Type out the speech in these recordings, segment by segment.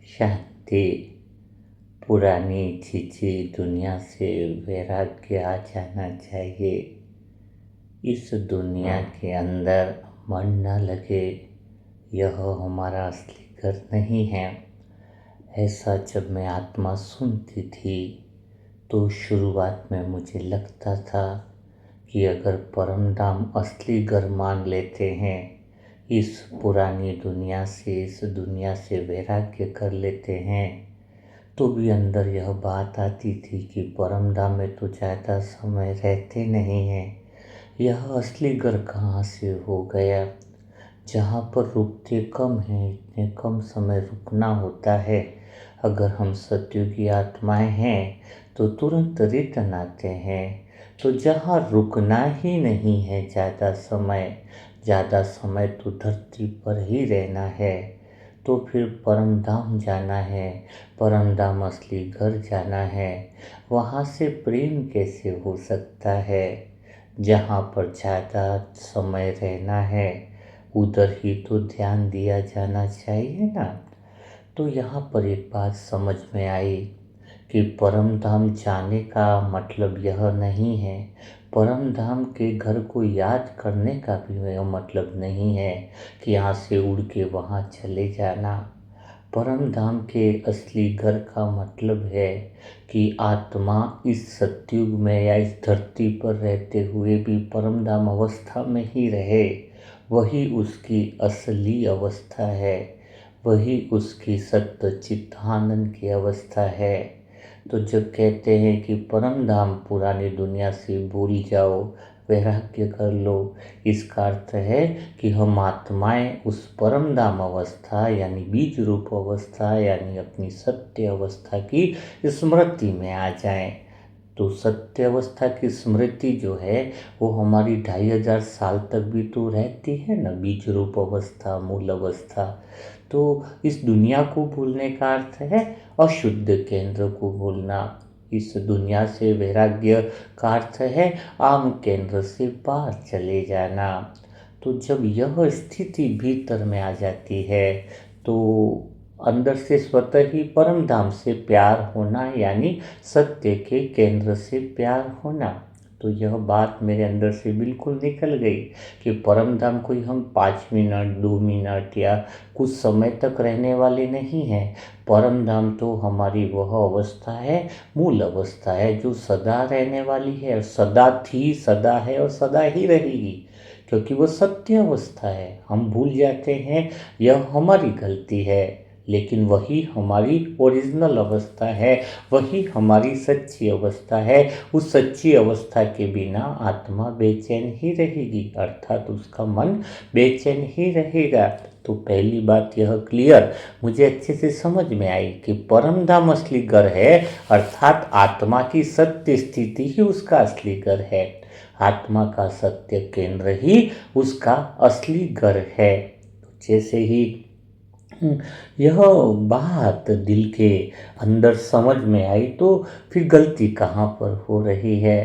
शांति। पुरानी चीज़ें दुनिया से वैराग्य आ जाना चाहिए। इस दुनिया के अंदर मन न लगे, यह हमारा असली घर नहीं है। ऐसा जब मैं आत्मा सुनती थी तो शुरुआत में मुझे लगता था कि अगर परम धाम असली घर मान लेते हैं, इस पुरानी दुनिया से, इस दुनिया से वैराग्य कर लेते हैं, तो भी अंदर यह बात आती थी कि परम धाम में तो ज़्यादा समय रहते नहीं हैं। यह असली घर कहाँ से हो गया, जहाँ पर रुकते कम हैं, इतने कम समय रुकना होता है। अगर हम सतयुगी आत्माएं हैं तो तुरंत रिटर्न आते हैं। तो जहाँ रुकना ही नहीं है ज़्यादा समय तो धरती पर ही रहना है, तो फिर परम धाम जाना है, परम धाम असली घर जाना है। वहाँ से प्रेम कैसे हो सकता है? जहाँ पर ज़्यादा समय रहना है उधर ही तो ध्यान दिया जाना चाहिए ना। तो यहाँ पर एक बात समझ में आई कि परम धाम जाने का मतलब यह नहीं है, परम धाम के घर को याद करने का भी यह मतलब नहीं है कि यहाँ से उड़ के वहाँ चले जाना। परम धाम के असली घर का मतलब है कि आत्मा इस सतयुग में या इस धरती पर रहते हुए भी परम धाम अवस्था में ही रहे। वही उसकी असली अवस्था है, वही उसकी सत्य चित्त आनंद की अवस्था है। तो जब कहते हैं कि परम धाम पुरानी दुनिया से भूल जाओ, वैराग्य कर लो, इसका अर्थ है कि हम आत्माएं उस परम धाम अवस्था यानी बीज रूप अवस्था यानी अपनी सत्य अवस्था की स्मृति में आ जाएं। तो सत्य अवस्था की स्मृति जो है वो हमारी 2500 साल तक भी तो रहती है ना, बीज रूप अवस्था, मूल अवस्था। तो इस दुनिया को भूलने का अर्थ है अशुद्ध केंद्र को भूलना। इस दुनिया से वैराग्य का अर्थ है आम केंद्र से बाहर चले जाना। तो जब यह स्थिति भीतर में आ जाती है तो अंदर से स्वतः ही परम धाम से प्यार होना यानी सत्य के केंद्र से प्यार होना। तो यह बात मेरे अंदर से बिल्कुल निकल गई कि परम धाम कोई हम 5 मिनट 2 मिनट या कुछ समय तक रहने वाले नहीं हैं। परम धाम तो हमारी वह अवस्था है, मूल अवस्था है, जो सदा रहने वाली है और सदा थी, सदा है और सदा ही रहेगी, क्योंकि वो सत्य अवस्था है। हम भूल जाते हैं, यह हमारी गलती है, लेकिन वही हमारी ओरिजिनल अवस्था है, वही हमारी सच्ची अवस्था है। उस सच्ची अवस्था के बिना आत्मा बेचैन ही रहेगी, अर्थात उसका मन बेचैन ही रहेगा। तो पहली बात यह क्लियर मुझे अच्छे से समझ में आई कि परम धाम असली घर है, अर्थात आत्मा की सत्य स्थिति ही उसका असली घर है। आत्मा का सत्य केंद्र ही उसका असली घर है। जैसे ही यह बात दिल के अंदर समझ में आई तो फिर गलती कहाँ पर हो रही है।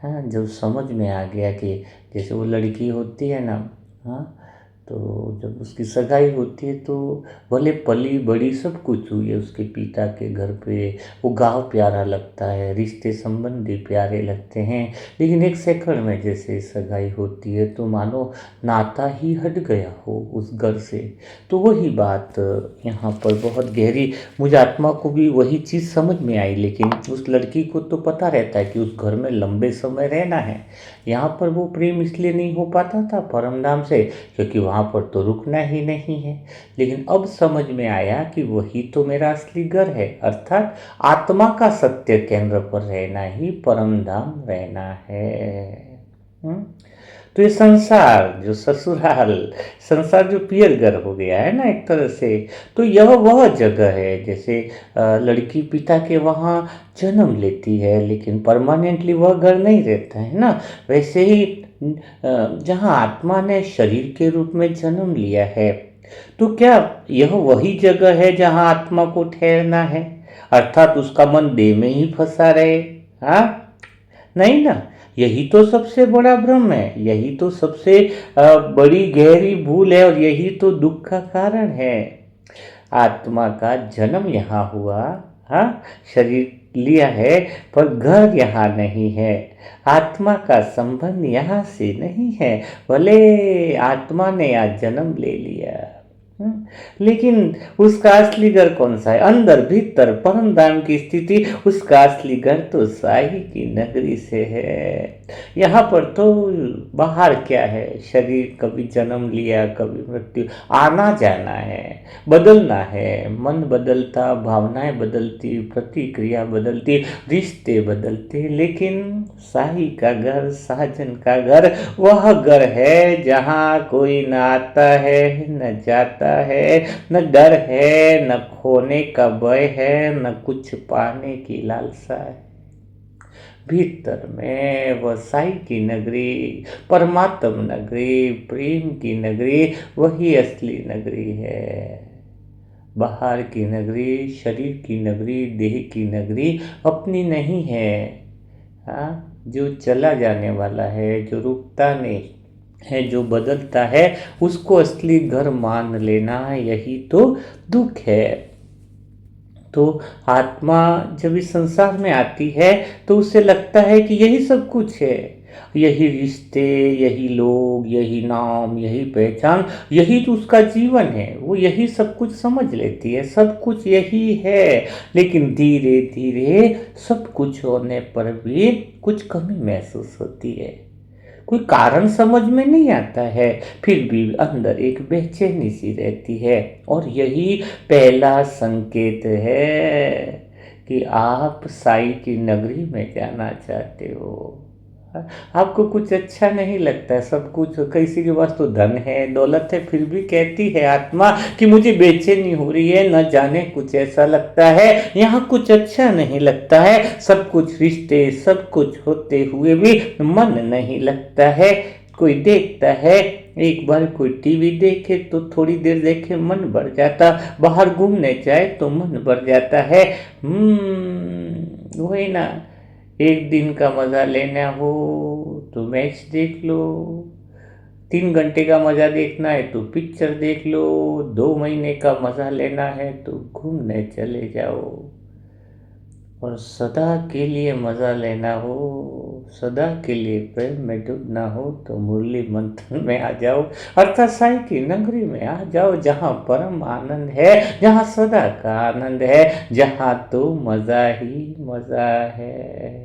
हाँ, जब समझ में आ गया कि जैसे वो लड़की होती है ना, हाँ, तो जब उसकी सगाई होती है तो भले पली बड़ी सब कुछ हुई है उसके पिता के घर पे, वो गांव प्यारा लगता है, रिश्ते संबंधी प्यारे लगते हैं, लेकिन एक सेकंड में जैसे सगाई होती है तो मानो नाता ही हट गया हो उस घर से। तो वही बात यहाँ पर बहुत गहरी, मुझे आत्मा को भी वही चीज़ समझ में आई, लेकिन उस लड़की को तो पता रहता है कि उस घर में लंबे समय रहना है। यहाँ पर वो प्रेम इसलिए नहीं हो पाता था परम धाम से क्योंकि वहाँ पर तो रुकना ही नहीं है। लेकिन अब समझ में आया कि वही तो मेरा असली घर है, अर्थात आत्मा का सत्य केंद्र पर रहना ही परम धाम रहना है। तो ये संसार जो ससुराल, संसार जो पियर घर हो गया है ना एक तरह से, तो यह वह जगह है जैसे लड़की पिता के वहाँ जन्म लेती है लेकिन परमानेंटली वह घर नहीं रहता है ना, वैसे ही जहाँ आत्मा ने शरीर के रूप में जन्म लिया है, तो क्या यह वही जगह है जहाँ आत्मा को ठहरना है, अर्थात उसका मन देह में ही फंसा रहे? हाँ, नहीं ना। यही तो सबसे बड़ा भ्रम है, यही तो सबसे बड़ी गहरी भूल है और यही तो दुख का कारण है। आत्मा का जन्म यहाँ हुआ, हाँ, शरीर लिया है, पर घर यहाँ नहीं है। आत्मा का संबंध यहाँ से नहीं है, भले आत्मा ने आज जन्म ले लिया, लेकिन उसका असली घर कौन सा है? अंदर भीतर परम धाम की स्थिति, उसका असली घर तो साई की नगरी से है। यहाँ पर तो बाहर क्या है? शरीर कभी जन्म लिया, कभी मृत्यु, आना जाना है, बदलना है। मन बदलता, भावनाएं बदलती, प्रतिक्रिया बदलती, रिश्ते बदलते, लेकिन साई का घर, साजन का घर, वह घर है जहाँ कोई न आता है न जाता है, न डर है, न खोने का भय है, न कुछ पाने की लालसा है। भीतर में वह साई की नगरी, परमात्म नगरी, प्रेम की नगरी, वही असली नगरी है। बाहर की नगरी, शरीर की नगरी, देह की नगरी अपनी नहीं है। हाँ, जो चला जाने वाला है, जो रुकता नहीं है, जो बदलता है, उसको असली घर मान लेना, यही तो दुख है। तो आत्मा जब इस संसार में आती है तो उसे लगता है कि यही सब कुछ है, यही रिश्ते, यही लोग, यही नाम, यही पहचान, यही तो उसका जीवन है। वो यही सब कुछ समझ लेती है, सब कुछ यही है। लेकिन धीरे धीरे सब कुछ होने पर भी कुछ कमी महसूस होती है, कोई कारण समझ में नहीं आता है, फिर भी अंदर एक बेचैनी सी रहती है। और यही पहला संकेत है कि आप साई की नगरी में जाना चाहते हो। आपको कुछ अच्छा नहीं लगता है, सब कुछ, किसी के पास तो धन है, दौलत है, फिर भी कहती है आत्मा कि मुझे बेचैनी हो रही है, न जाने कुछ ऐसा लगता है, यहाँ कुछ अच्छा नहीं लगता है। सब कुछ रिश्ते, सब कुछ होते हुए भी मन नहीं लगता है। कोई देखता है, एक बार कोई टीवी देखे तो थोड़ी देर देखे मन भर जाता, बाहर घूमने जाए तो मन भर जाता है। वही ना, एक दिन का मज़ा लेना हो तो मैच देख लो, 3 घंटे का मज़ा देखना है तो पिक्चर देख लो, 2 महीने का मज़ा लेना है तो घूमने चले जाओ, और सदा के लिए मज़ा लेना हो, सदा के लिए प्रेम में डूबना हो तो मुरली मंथन में आ जाओ, अर्थात साई की नगरी में आ जाओ, जहाँ परम आनंद है, जहाँ सदा का आनंद है, जहाँ तो मज़ा ही मज़ा है।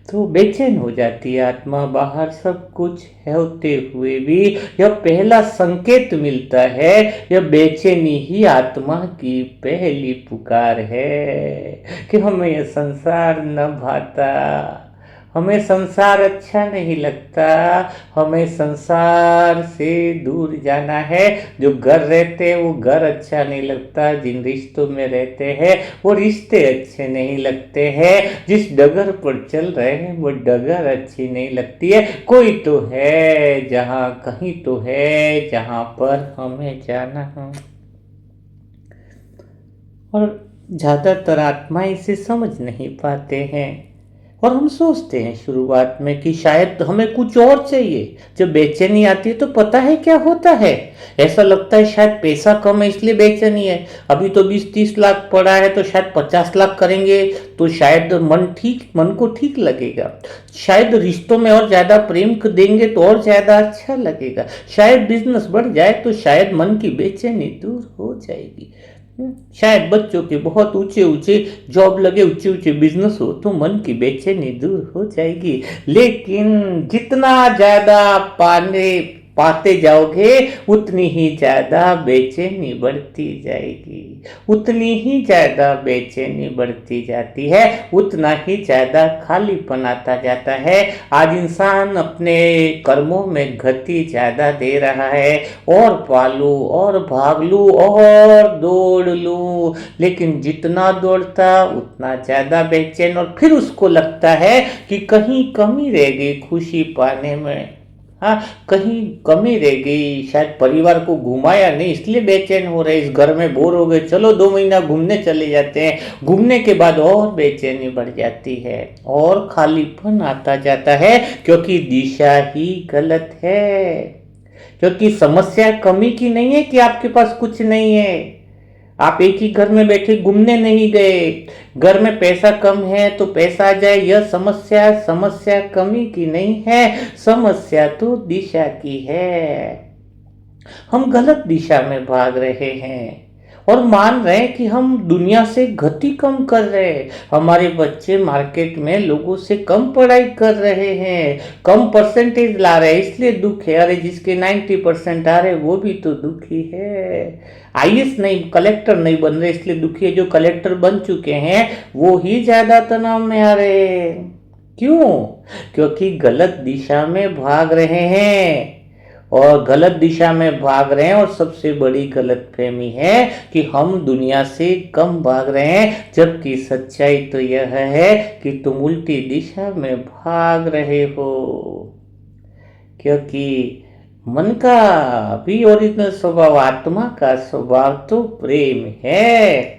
तो बेचैन हो जाती है आत्मा। बाहर सब कुछ होते हुए भी यह पहला संकेत मिलता है, यह बेचैनी ही आत्मा की पहली पुकार है कि हमें यह संसार न भाता, हमें संसार अच्छा नहीं लगता, हमें संसार से दूर जाना है। जो घर रहते हैं वो घर अच्छा नहीं लगता, जिन रिश्तों में रहते हैं वो रिश्ते अच्छे नहीं लगते हैं, जिस डगर पर चल रहे हैं वो डगर अच्छी नहीं लगती है। कोई तो है जहाँ, कहीं तो है जहाँ पर हमें जाना है। और ज़्यादातर आत्माएं इसे समझ नहीं पाते हैं, और हम सोचते हैं शुरुआत में कि शायद हमें कुछ और चाहिए। जब बेचैनी आती है तो पता है क्या होता है, ऐसा लगता है शायद पैसा कम है इसलिए बेचैनी है। अभी तो 20-30 लाख पड़ा है तो शायद 50 लाख करेंगे तो शायद मन को ठीक लगेगा। शायद रिश्तों में और ज़्यादा प्रेम देंगे तो और ज़्यादा अच्छा लगेगा। शायद बिजनेस बढ़ जाए तो शायद मन की बेचैनी दूर हो जाएगी। शायद बच्चों के बहुत ऊंचे ऊंचे जॉब लगे, ऊंचे ऊंचे बिजनेस हो तो मन की बेचैनी दूर हो जाएगी। लेकिन जितना ज्यादा पाते जाओगे उतनी ही ज्यादा बेचैनी बढ़ती जाएगी, उतनी ही ज्यादा बेचैनी बढ़ती जाती है, उतना ही ज्यादा खालीपन आता जाता है। आज इंसान अपने कर्मों में गति ज्यादा दे रहा है, और पालू और भाग लू और दौड़ लू, लेकिन जितना दौड़ता उतना ज्यादा बेचैन, और फिर उसको लगता है कि कहीं कमी रह गई खुशी पाने में। हाँ, कहीं कमी रह गई, शायद परिवार को घुमाया नहीं इसलिए बेचैन हो रहे, इस घर में बोर हो गए, चलो 2 महीना घूमने चले जाते हैं। घूमने के बाद और बेचैनी बढ़ जाती है और खालीपन आता जाता है, क्योंकि दिशा ही गलत है। क्योंकि समस्या कमी की नहीं है कि आपके पास कुछ नहीं है। आप एक ही घर में बैठे घूमने नहीं गए। घर में पैसा कम है तो पैसा आ जाए, यह समस्या कमी की नहीं है, समस्या तो दिशा की है। हम गलत दिशा में भाग रहे हैं और मान रहे हैं कि हम दुनिया से गति कम कर रहे हैं। हमारे बच्चे मार्केट में लोगों से कम पढ़ाई कर रहे हैं, कम परसेंटेज ला रहे हैं, इसलिए दुख है। अरे जिसके 90% आ रहे वो भी तो दुखी है। आईएएस नहीं, कलेक्टर नहीं बन रहे इसलिए दुखी है। जो कलेक्टर बन चुके हैं वो ही ज्यादा तनाव में आ रहे हैं। क्यों? क्योंकि गलत दिशा में भाग रहे हैं और गलत दिशा में भाग रहे हैं। और सबसे बड़ी गलतफहमी है कि हम दुनिया से कम भाग रहे हैं, जबकि सच्चाई तो यह है कि तुम उल्टी दिशा में भाग रहे हो। क्योंकि मन का भी ओरिजिनल स्वभाव, आत्मा का स्वभाव तो प्रेम है।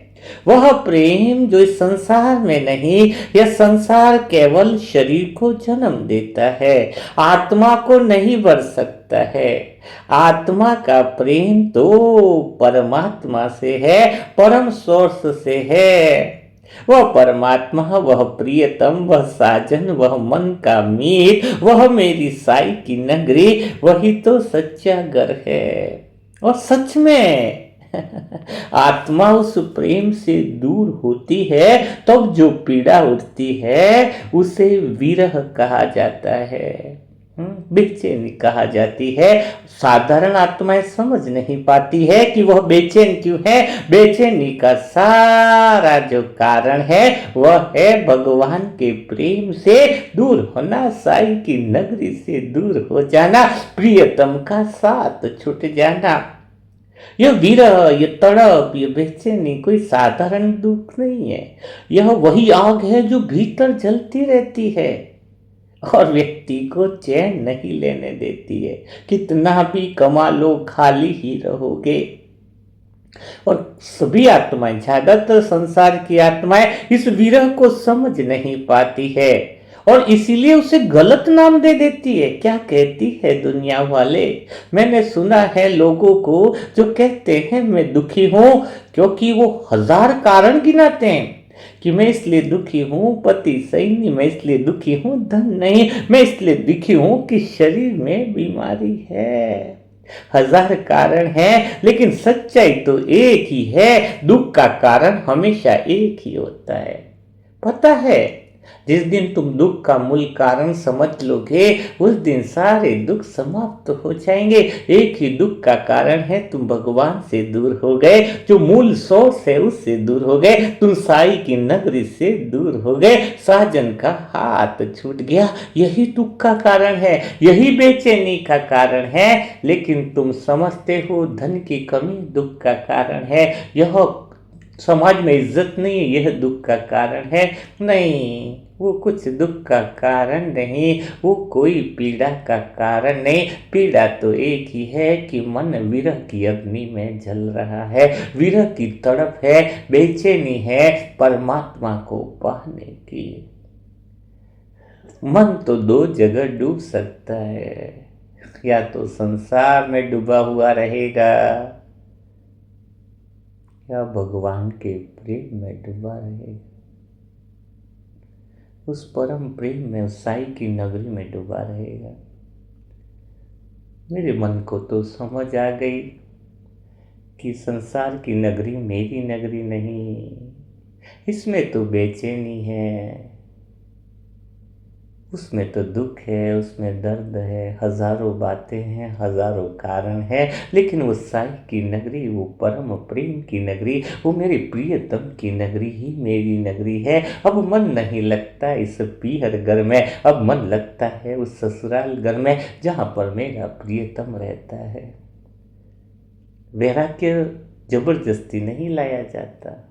वह प्रेम जो इस संसार में नहीं, यह संसार केवल शरीर को जन्म देता है, आत्मा को नहीं भर सकता है। आत्मा का प्रेम तो परमात्मा से है, परम सोर्स से है। वह परमात्मा, वह प्रियतम, वह साजन, वह मन का मीत, वह मेरी साई की नगरी, वही तो सच्चा घर है। और सच में आत्मा उस प्रेम से दूर होती है तब जो पीड़ा उठती है उसे विरह कहा जाता है, बेचैनी कहा जाती है। साधारण आत्माएं समझ नहीं पाती है कि वह बेचैन क्यों है। बेचैनी का सारा जो कारण है वह है भगवान के प्रेम से दूर होना, साई की नगरी से दूर हो जाना, प्रियतम का साथ छूट जाना। यह विरह, यह तड़प, यह बेचैनी कोई साधारण दुख नहीं है। यह वही आग है जो भीतर जलती रहती है और व्यक्ति को चैन नहीं लेने देती है। कितना भी कमा लो खाली ही रहोगे। और सभी आत्माएं, ज्यादातर संसार की आत्माएं इस विरह को समझ नहीं पाती है और इसीलिए उसे गलत नाम दे देती है। क्या कहती है दुनिया वाले? मैंने सुना है लोगों को जो कहते हैं मैं दुखी हूं, क्योंकि वो 1000 कारण गिनाते हैं कि मैं इसलिए दुखी हूं, पति सही नहीं, मैं इसलिए दुखी हूं, धन नहीं, मैं इसलिए दुखी हूं कि शरीर में बीमारी है। 1000 कारण हैं, लेकिन सच्चाई तो एक ही है। दुख का कारण हमेशा एक ही होता है। पता है, जिस दिन तुम दुख का मूल कारण समझ लोगे उस दिन सारे दुख समाप्त हो जाएंगे। एक ही दुख का कारण है, तुम भगवान से दूर हो गए, जो मूल सोर्स है उससे दूर हो गए, तुम साई की नगरी से दूर हो गए, साजन का हाथ छूट गया। यही दुख का कारण है, यही बेचैनी का कारण है। लेकिन तुम समझते हो धन की कमी दुख का कारण है, यह समाज में इज्जत नहीं है, यह दुख का कारण है। नहीं, वो कुछ दुख का कारण नहीं, वो कोई पीड़ा का कारण नहीं। पीड़ा तो एक ही है कि मन विरह की अग्नि में जल रहा है, विरह की तड़प है, बेचैनी है परमात्मा को पाने की। मन तो 2 जगह डूब सकता है, या तो संसार में डूबा हुआ रहेगा या भगवान के प्रेम में डूबा रहेगा, उस परम प्रेम में, उस साई की नगरी में डूबा रहेगा। मेरे मन को तो समझ आ गई कि संसार की नगरी मेरी नगरी नहीं, इसमें तो बेचैनी है, उसमें तो दुख है, उसमें दर्द है, हजारों बातें हैं, हजारों कारण हैं। लेकिन वो साई की नगरी, वो परम प्रेम की नगरी, वो मेरे प्रियतम की नगरी ही मेरी नगरी है। अब मन नहीं लगता इस पीहर घर में, अब मन लगता है उस ससुराल घर में जहाँ पर मेरा प्रियतम रहता है। वैराग्य जबरदस्ती नहीं लाया जाता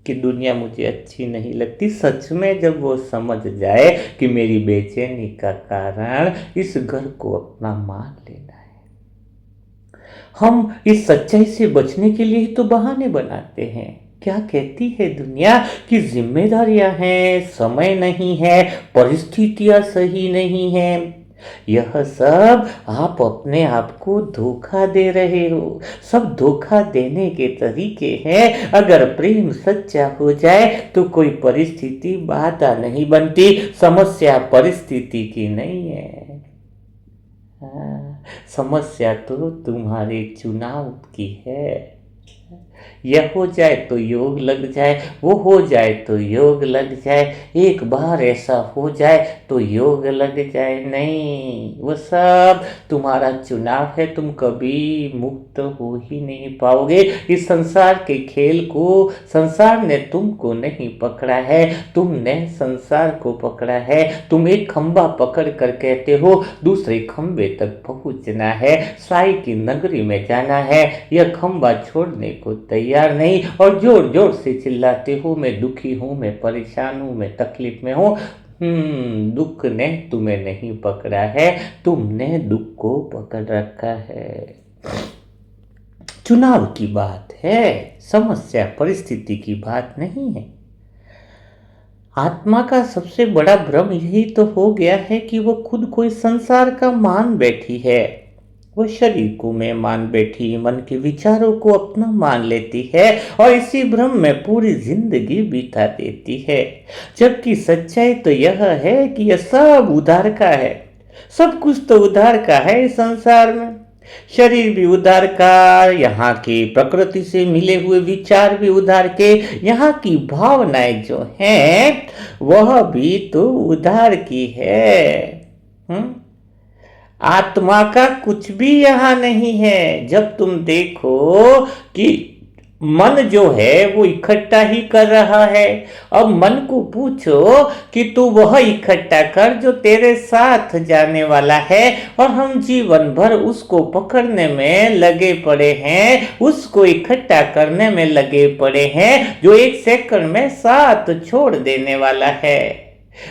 कि दुनिया मुझे अच्छी नहीं लगती। सच में जब वो समझ जाए कि मेरी बेचैनी का कारण इस घर को अपना मान लेना है। हम इस सच्चाई से बचने के लिए तो बहाने बनाते हैं। क्या कहती है दुनिया कि जिम्मेदारियां हैं, समय नहीं है, परिस्थितियां सही नहीं है। यह सब आप अपने आप को धोखा दे रहे हो। सब धोखा देने के तरीके हैं। अगर प्रेम सच्चा हो जाए तो कोई परिस्थिति बाधा नहीं बनती। समस्या परिस्थिति की नहीं है। हाँ, समस्या तो तुम्हारे चुनाव की है। यह हो जाए तो योग लग जाए, वो हो जाए तो योग लग जाए, एक बार ऐसा हो जाए तो योग लग जाए। नहीं, वो सब तुम्हारा चुनाव है। तुम कभी मुक्त हो ही नहीं पाओगे। इस संसार के खेल को संसार ने तुमको नहीं पकड़ा है, तुमने संसार को पकड़ा है। तुम एक खंबा पकड़ कर कहते हो दूसरे खंबे तक पहुंचना है, साई की नगरी में जाना है। यह खंबा छोड़ने को तैयार नहीं और जोर जोर से चिल्लाते हो मैं दुखी हूँ, मैं परेशान हूँ, मैं तकलीफ में हूँ। दुख ने तुम्हें नहीं पकड़ा है, तुमने दुख को पकड़ रखा है। चुनाव की बात है, समस्या परिस्थिति की बात नहीं है। आत्मा का सबसे बड़ा भ्रम यही तो हो गया है कि वो खुद को इस संसार का मान बैठी है। वो शरीर को मैं मान बैठी, मन के विचारों को अपना मान लेती है और इसी भ्रम में पूरी जिंदगी बिता देती है। जबकि सच्चाई तो यह है कि यह सब उधार का है। सब कुछ तो उधार का है इस संसार में। शरीर भी उधार का, यहाँ की प्रकृति से मिले हुए विचार भी उधार के, यहाँ की भावनाएं जो हैं वह भी तो उधार की है। आत्मा का कुछ भी यहाँ नहीं है। जब तुम देखो कि मन जो है वो इकट्ठा ही कर रहा है, अब मन को पूछो कि तू वह इकट्ठा कर जो तेरे साथ जाने वाला है, और हम जीवन भर उसको पकड़ने में लगे पड़े हैं, उसको इकट्ठा करने में लगे पड़े हैं जो एक सेकंड में साथ छोड़ देने वाला है।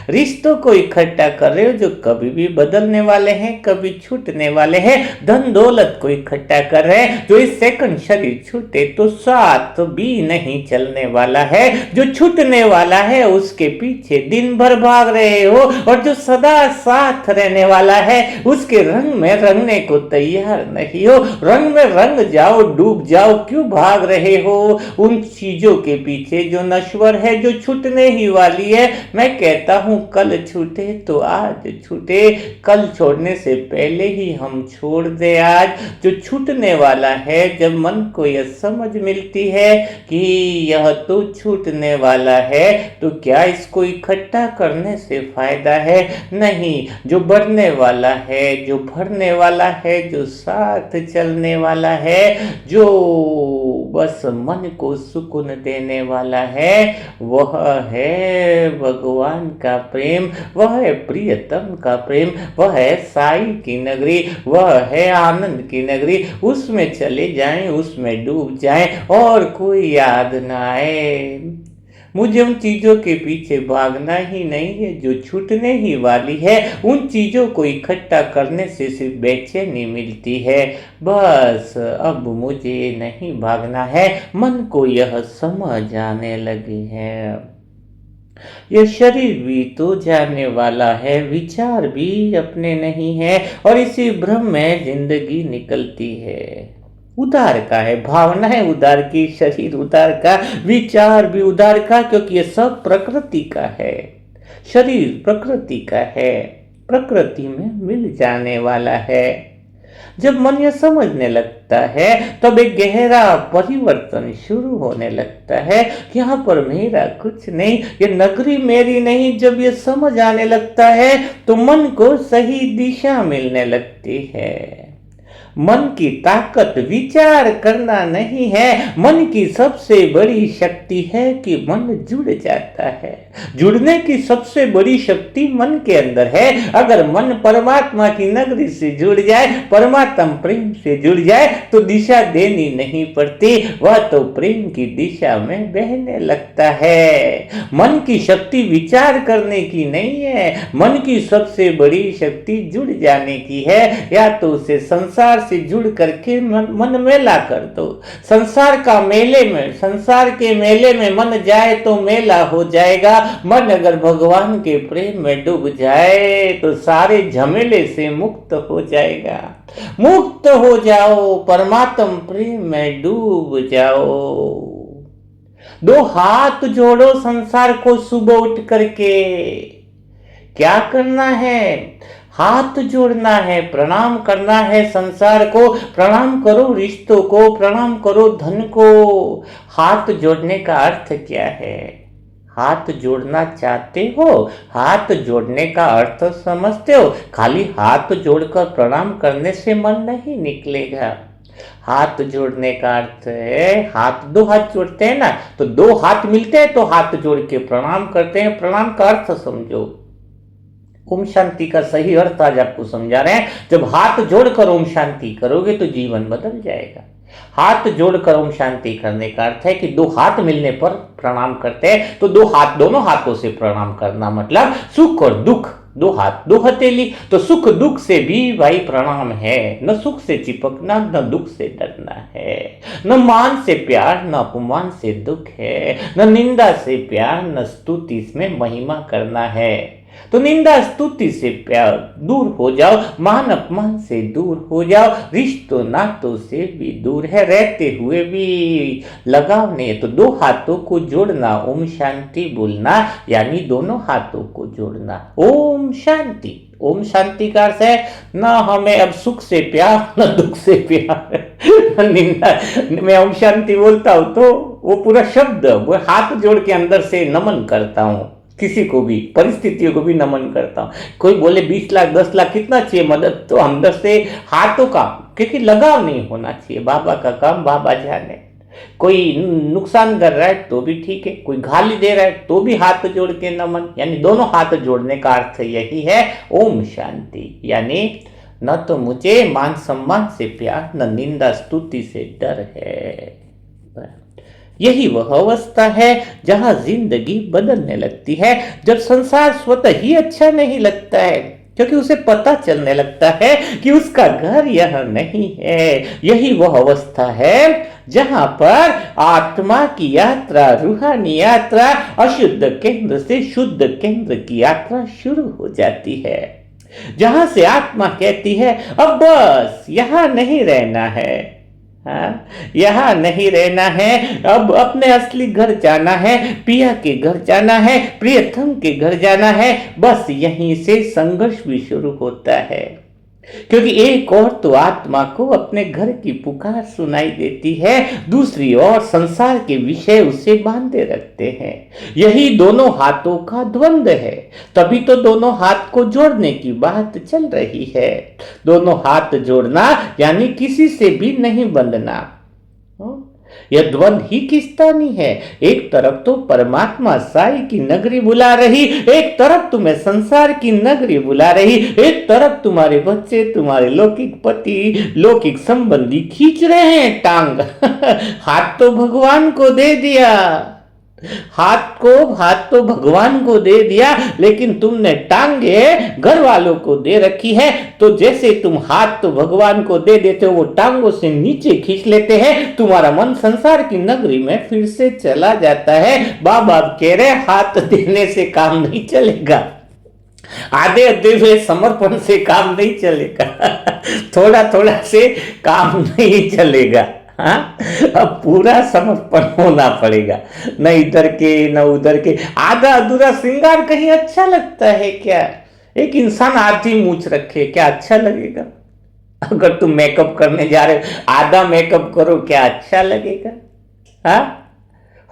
रिश्तों को इकट्ठा कर रहे हो जो कभी भी बदलने वाले हैं, कभी छूटने वाले हैं। धन दौलत को इकट्ठा कर रहे हैं जो इस सेकंड शरीर छूटे तो साथ भी नहीं चलने वाला है। जो छूटने वाला है उसके पीछे दिन भर भाग रहे हो, और जो सदा साथ रहने वाला है उसके रंग में रंगने को तैयार नहीं हो। रंग में रंग जाओ, डूब जाओ, क्यों भाग रहे हो उन चीजों के पीछे जो नश्वर है, जो छूटने ही वाली है। मैं कहता हूं कल छूटे तो आज छूटे, कल छोड़ने से पहले ही हम छोड़ दे आज। जो छूटने वाला है, जब मन को यह समझ मिलती है कि यह तो छूटने वाला है, तो क्या इसको इकट्ठा करने से फायदा है? नहीं। जो बढ़ने वाला है, जो भरने वाला है, जो साथ चलने वाला है, जो बस मन को सुकून देने वाला है, वह है भगवान का प्रेम, वह है प्रियतम का प्रेम, वह है साई की नगरी, वह है आनंद की नगरी। उसमें चले जाएं, उसमें डूब जाएं और कोई याद ना आए। मुझे उन चीजों के पीछे भागना ही नहीं है जो छूटने ही वाली है। उन चीजों को इकट्ठा करने से सिर्फ बेचैनी मिलती है। बस अब मुझे नहीं भागना है। मन को यह समझ आने लगी है। यह शरीर भी तो जाने वाला है, विचार भी अपने नहीं है, और इसी भ्रम में जिंदगी निकलती है। उधार का है, भावनाएं उधार की, शरीर उधार का, विचार भी उधार का, क्योंकि ये सब प्रकृति का है। शरीर प्रकृति का है, प्रकृति में मिल जाने वाला है। जब मन यह समझने लगता है तब एक गहरा परिवर्तन शुरू होने लगता है कि यहाँ पर मेरा कुछ नहीं, ये नगरी मेरी नहीं। जब ये समझ आने लगता है तो मन को सही दिशा मिलने लगती है। मन की ताकत विचार करना नहीं है। मन की सबसे बड़ी शक्ति है कि मन जुड़ जाता है। जुड़ने की सबसे बड़ी शक्ति मन के अंदर है। अगर मन परमात्मा की नगरी से जुड़ जाए, परमात्मा प्रेम से जुड़ जाए, तो दिशा देनी नहीं पड़ती, वह तो प्रेम की दिशा में बहने लगता है। मन की शक्ति विचार करने की नहीं है। मन की सबसे बड़ी शक्ति जुड़ जाने की है। या तो उसे संसार से जुड़ करके मन मेला कर दो। संसार के मेले में मन जाए तो मेला हो जाएगा। मन अगर भगवान के प्रेम में डूब जाए तो सारे झमेले से मुक्त हो जाएगा। मुक्त हो जाओ, परमात्म प्रेम में डूब जाओ। दो हाथ जोड़ो संसार को सुबह उठ करके। क्या करना है? हाथ जोड़ना है, प्रणाम करना है संसार को, प्रणाम करो रिश्तों को, प्रणाम करो धन को। हाथ जोड़ने का अर्थ क्या है? हाथ जोड़ना चाहते हो? हाथ जोड़ने का अर्थ समझते हो? खाली हाथ जोड़कर प्रणाम करने से मन नहीं निकलेगा। हाथ जोड़ने का अर्थ है, दो हाथ जोड़ते हैं ना, तो दो हाथ मिलते हैं तो हाथ जोड़ के प्रणाम करते हैं। प्रणाम का अर्थ समझो। ओम शांति का सही अर्थ आज आपको समझा रहे हैं। जब हाथ जोड़कर ओम शांति करोगे तो जीवन बदल जाएगा। हाथ जोड़कर ओम शांति करने का अर्थ है कि दो हाथ मिलने पर प्रणाम करते हैं, तो दोनों हाथों से प्रणाम करना, मतलब सुख और दुख, दो हाथ दो हथेली, तो सुख दुख से भी भाई प्रणाम है। न सुख से चिपकना, न दुख से डरना है, न मान से प्यार, न अपमान से दुख है, न निंदा से प्यार, न स्तुति में महिमा करना है। तो निंदा स्तुति से प्यार दूर हो जाओ, मान अपमान से दूर हो जाओ, रिश्तों नातों से भी दूर है, रहते हुए भी लगाव नहीं है। तो दो हाथों को जोड़ना, ओम शांति बोलना, यानी दोनों हाथों को जोड़ना, ओम शांति। ओम शांति का अर्थ है न हमें अब सुख से प्यार, न दुख से प्यार, न निंदा। मैं ओम शांति बोलता हूं तो वो पूरा शब्द वो हाथ जोड़ के अंदर से नमन करता हूं, किसी को भी, परिस्थितियों को भी नमन करता हूं। कोई बोले 20 लाख 10 लाख कितना चाहिए मदद, तो अंदर से हाथों का, क्योंकि लगाव नहीं होना चाहिए। बाबा का काम बाबा जाने। कोई नुकसान कर रहा है तो भी ठीक है, कोई गाली दे रहा है तो भी हाथ जोड़ के नमन, यानी दोनों हाथ जोड़ने का अर्थ यही है ओम शांति। यानी न तो मुझे मान सम्मान से प्यार, न निंदा स्तुति से डर है। यही वह अवस्था है जहां जिंदगी बदलने लगती है, जब संसार स्वतः ही अच्छा नहीं लगता है, क्योंकि उसे पता चलने लगता है कि उसका घर यह नहीं है। यही वह अवस्था है जहां पर आत्मा की यात्रा, रूहानी यात्रा, अशुद्ध केंद्र से शुद्ध केंद्र की यात्रा शुरू हो जाती है। जहां से आत्मा कहती है अब बस यहां नहीं रहना है, यहां नहीं रहना है, अब अपने असली घर जाना है, पिया के घर जाना है, प्रियतम के घर जाना है। बस यहीं से संघर्ष भी शुरू होता है, क्योंकि एक और तो आत्मा को अपने घर की पुकार सुनाई देती है, दूसरी ओर संसार के विषय उसे बांधे रखते हैं। यही दोनों हाथों का द्वंद्व है, तभी तो दोनों हाथ को जोड़ने की बात चल रही है। दोनों हाथ जोड़ना यानी किसी से भी नहीं बंधना। यह द्वंद ही किस्तानी है। एक तरफ तो परमात्मा साई की नगरी बुला रही, एक तरफ तुम्हें संसार की नगरी बुला रही, एक तरफ तुम्हारे बच्चे, तुम्हारे लौकिक पति, लौकिक संबंधी खींच रहे हैं टांग। हाथ तो भगवान को दे दिया, हाथ तो भगवान को दे दिया, लेकिन तुमने टांगे घर वालों को दे रखी है। तो जैसे तुम हाथ तो भगवान को दे देते हो, वो टांगों से नीचे खींच लेते हैं, तुम्हारा मन संसार की नगरी में फिर से चला जाता है। बाबा कह रहे हाथ देने से काम नहीं चलेगा, आधे हुए समर्पण से काम नहीं चलेगा, थोड़ा थोड़ा से काम नहीं चलेगा। हाँ, अब पूरा समर्पण होना पड़ेगा, न इधर के न उधर के। आधा अधूरा श्रृंगार कहीं अच्छा लगता है क्या? एक इंसान आधी मूछ रखे, क्या अच्छा लगेगा? अगर तुम मेकअप करने जा रहे हो, आधा मेकअप करो, क्या अच्छा लगेगा? हाँ,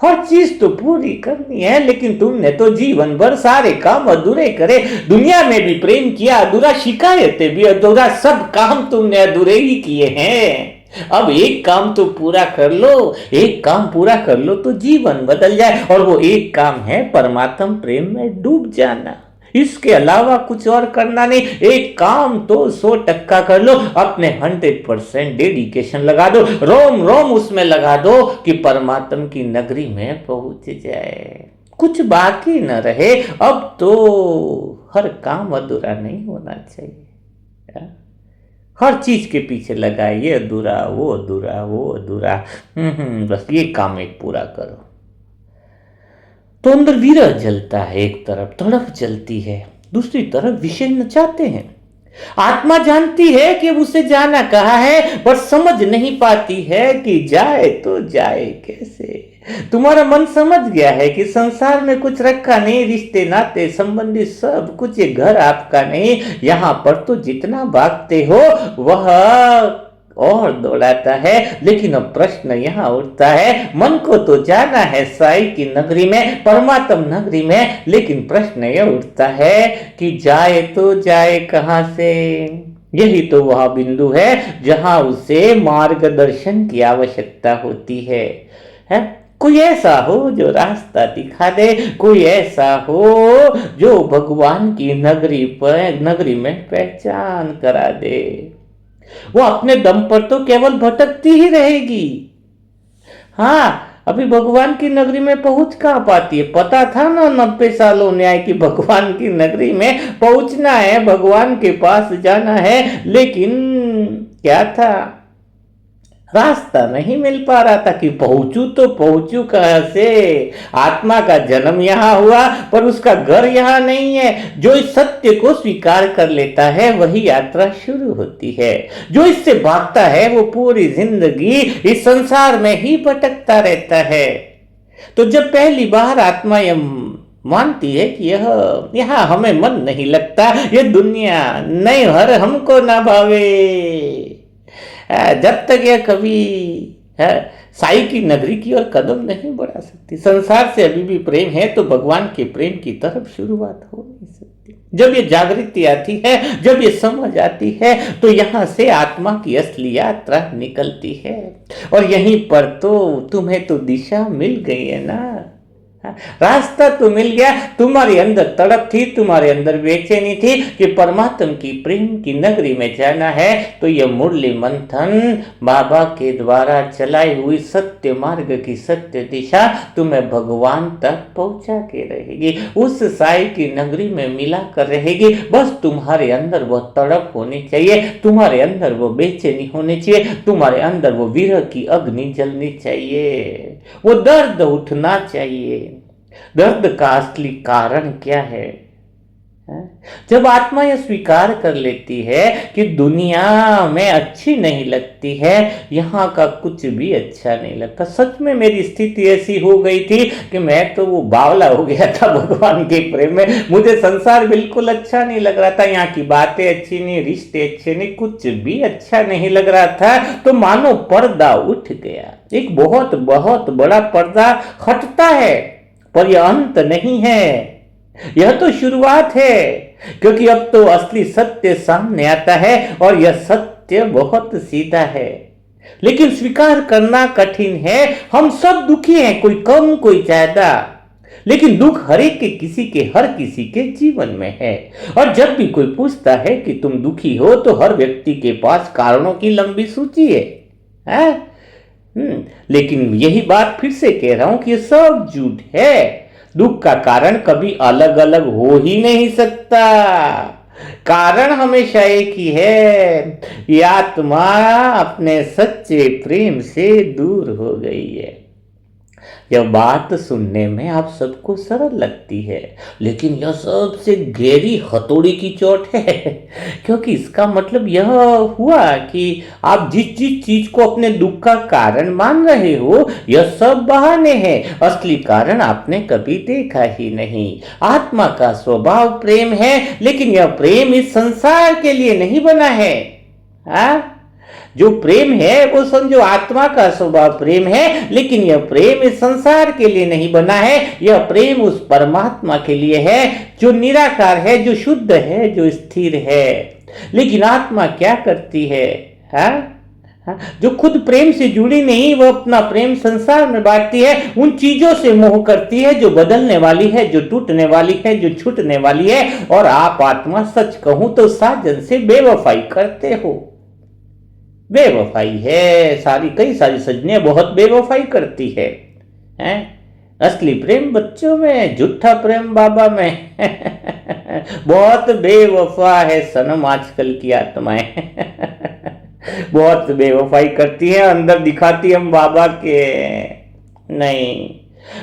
हर चीज तो पूरी करनी है, लेकिन तुमने तो जीवन भर सारे काम अधूरे करे। दुनिया में भी प्रेम किया अधूरा, शिकायतें भी अधूरा, सब काम तुमने अधूरे ही किए हैं। अब एक काम तो पूरा कर लो, एक काम पूरा कर लो तो जीवन बदल जाए। और वो एक काम है परमात्म प्रेम में डूब जाना, इसके अलावा कुछ और करना नहीं। एक काम तो 100% कर लो, अपने 100% डेडिकेशन लगा दो, रोम रोम उसमें लगा दो कि परमात्म की नगरी में पहुंच जाए, कुछ बाकी न रहे। अब तो हर काम अधूरा नहीं होना चाहिए। हर चीज के पीछे लगा है, ये अधूरा, वो अधूरा, वो अधूरा, बस ये काम एक पूरा करो। तो अंदर विरह जलता है, एक तरफ तड़प जलती है, दूसरी तरफ विषय नचाते हैं। आत्मा जानती है कि उसे जाना कहाँ है, पर समझ नहीं पाती है कि जाए तो जाए कैसे। तुम्हारा मन समझ गया है कि संसार में कुछ रखा नहीं, रिश्ते नाते संबंधी सब कुछ, ये घर आपका नहीं। यहां पर तो जितना भागते हो वह और दौड़ाता है। लेकिन अब प्रश्न यहाँ उठता है, मन को तो जाना है साई की नगरी में, परमात्म नगरी में, लेकिन प्रश्न यह उठता है कि जाए तो जाए कहां से। यही तो वह बिंदु है जहां उसे मार्गदर्शन की आवश्यकता होती है? कोई ऐसा हो जो रास्ता दिखा दे, कोई ऐसा हो जो भगवान की नगरी में पहचान करा दे। वो अपने दम पर तो केवल भटकती ही रहेगी। हाँ, अभी भगवान की नगरी में पहुंच कहाँ पाती है? पता था ना 90 सालों न्याय की भगवान की नगरी में पहुंचना है, भगवान के पास जाना है, लेकिन क्या था, रास्ता नहीं मिल पा रहा था कि पहुंचू तो पहुंचू कहां से। आत्मा का जन्म यहां हुआ पर उसका घर यहां नहीं है। जो इस सत्य को स्वीकार कर लेता है वही यात्रा शुरू होती है। जो इससे भागता है वो पूरी जिंदगी इस संसार में ही भटकता रहता है। तो जब पहली बार आत्मा यह मानती है कि यहाँ हमें मन नहीं लगता, ये दुनिया नहीं, हर हमको ना भावे, जब तक यह कभी साई की नगरी की ओर कदम नहीं बढ़ा सकती। संसार से अभी भी प्रेम है तो भगवान के प्रेम की तरफ शुरुआत हो नहीं सकती। जब ये जागृति आती है, जब ये समझ आती है, तो यहां से आत्मा की असली यात्रा निकलती है। और यहीं पर तो तुम्हें तो दिशा मिल गई है ना, रास्ता तो मिल गया। तुम्हारे अंदर तड़प थी, तुम्हारे अंदर बेचैनी थी कि परमात्मा की प्रेम की नगरी में जाना है, तो यह मुरली मंथन बाबा के द्वारा चलाई हुई सत्य मार्ग की सत्य दिशा तुम्हें भगवान तक पहुंचा के रहेगी, उस साई की नगरी में मिला कर रहेगी। बस तुम्हारे अंदर वह तड़प होनी चाहिए, तुम्हारे अंदर वो बेचैनी होनी चाहिए, तुम्हारे अंदर वो विरह की अग्नि जलनी चाहिए, वो दर्द उठना चाहिए। दर्द का असली कारण क्या है? जब आत्मा यह स्वीकार कर लेती है कि दुनिया में अच्छी नहीं लगती है, यहाँ का कुछ भी अच्छा नहीं लगता। सच में मेरी स्थिति ऐसी हो गई थी कि मैं तो वो बावला हो गया था भगवान के प्रेम में। मुझे संसार बिल्कुल अच्छा नहीं लग रहा था, यहाँ की बातें अच्छी नहीं, रिश्ते अच्छे नहीं, कुछ भी अच्छा नहीं लग रहा था। तो मानो पर्दा उठ गया, एक बहुत बहुत बड़ा पर्दा हटता है, पर यह अंत नहीं है, यह तो शुरुआत है। क्योंकि अब तो असली सत्य सामने आता है और यह सत्य बहुत सीधा है, लेकिन स्वीकार करना कठिन है। हम सब दुखी हैं, कोई कम कोई ज्यादा, लेकिन दुख हर एक के हर किसी के जीवन में है। और जब भी कोई पूछता है कि तुम दुखी हो, तो हर व्यक्ति के पास कारणों की लंबी सूची है? लेकिन यही बात फिर से कह रहा हूं कि यह सब झूठ है। दुख का कारण कभी अलग अलग हो ही नहीं सकता, कारण हमेशा एक ही है, ये आत्मा अपने सच्चे प्रेम से दूर हो गई है। यह बात सुनने में आप सबको सरल लगती है, लेकिन यह सबसे गहरी हथौड़ी की चोट है, क्योंकि इसका मतलब यह हुआ कि आप जिस जिस चीज को अपने दुख का कारण मान रहे हो, यह सब बहाने हैं, असली कारण आपने कभी देखा ही नहीं। आत्मा का स्वभाव प्रेम है, लेकिन यह प्रेम इस संसार के लिए नहीं बना है। जो प्रेम है वो समझो आत्मा का स्वभाव प्रेम है, लेकिन यह प्रेम इस संसार के लिए नहीं बना है। यह प्रेम उस परमात्मा के लिए है जो निराकार है, जो शुद्ध है, जो स्थिर है। लेकिन आत्मा क्या करती है? जो खुद प्रेम से जुड़ी नहीं, वह अपना प्रेम संसार में बांटती है, उन चीजों से मोह करती है जो बदलने वाली है, जो टूटने वाली है, जो छूटने वाली है। और आप आत्मा सच कहूं तो साजन से बेवफाई करते हो। बेवफाई है, कई सारी सजनियां बहुत बेवफाई करती है, हैं? असली प्रेम बच्चों में, झूठा प्रेम बाबा में। बहुत बेवफा है सनम आजकल की आत्माएं। बहुत बेवफाई करती है, अंदर दिखाती हम बाबा के। नहीं,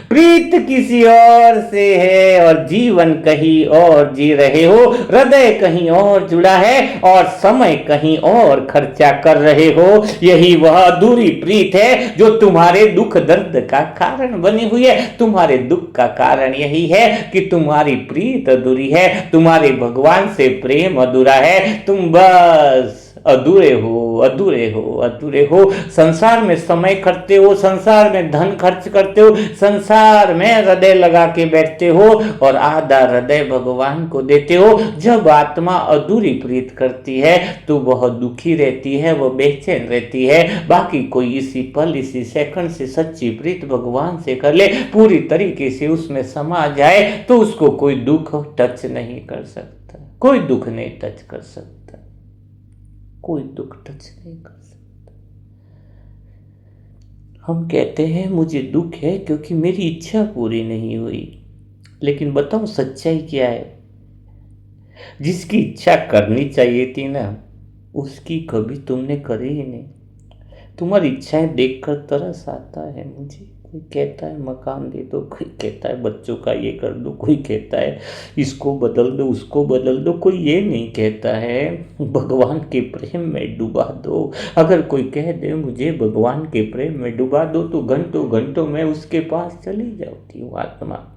प्रीत किसी और से है और जीवन कहीं और जी रहे हो, हृदय कहीं और जुड़ा है और समय कहीं और खर्चा कर रहे हो। यही वह अधूरी प्रीत है जो तुम्हारे दुख दर्द का कारण बनी हुई है। तुम्हारे दुख का कारण यही है कि तुम्हारी प्रीत अधूरी है, तुम्हारे भगवान से प्रेम अधूरा है। तुम बस अधूरे हो, अधूरे हो, अधूरे हो। संसार में समय खर्चते हो, संसार में धन खर्च करते हो, संसार में हृदय लगा के बैठते हो और आधा हृदय भगवान को देते हो। जब आत्मा अधूरी प्रीत करती है तो वह दुखी रहती है, वह बेचैन रहती है। बाकी कोई इसी पल, इसी सेकंड से सच्ची प्रीत भगवान से कर ले, पूरी तरीके से उसमें समा जाए, तो उसको कोई दुख टच नहीं कर सकता, कोई दुख नहीं टच कर सकता, कोई दुख टच नहीं कर सकता। हम कहते हैं मुझे दुख है क्योंकि मेरी इच्छा पूरी नहीं हुई, लेकिन बताऊं सच्चाई क्या है? जिसकी इच्छा करनी चाहिए थी ना, उसकी कभी तुमने करी ही नहीं। तुम्हारी इच्छाएं देखकर तरस आता है मुझे। कोई कहता है मकान दे दो, कोई कहता है बच्चों का ये कर दो, कोई कहता है इसको बदल दो, उसको बदल दो। कोई ये नहीं कहता है भगवान के प्रेम में डुबा दो। अगर कोई कह दे मुझे भगवान के प्रेम में डुबा दो, तो घंटों घंटों में उसके पास चली जाती हूँ आत्मा।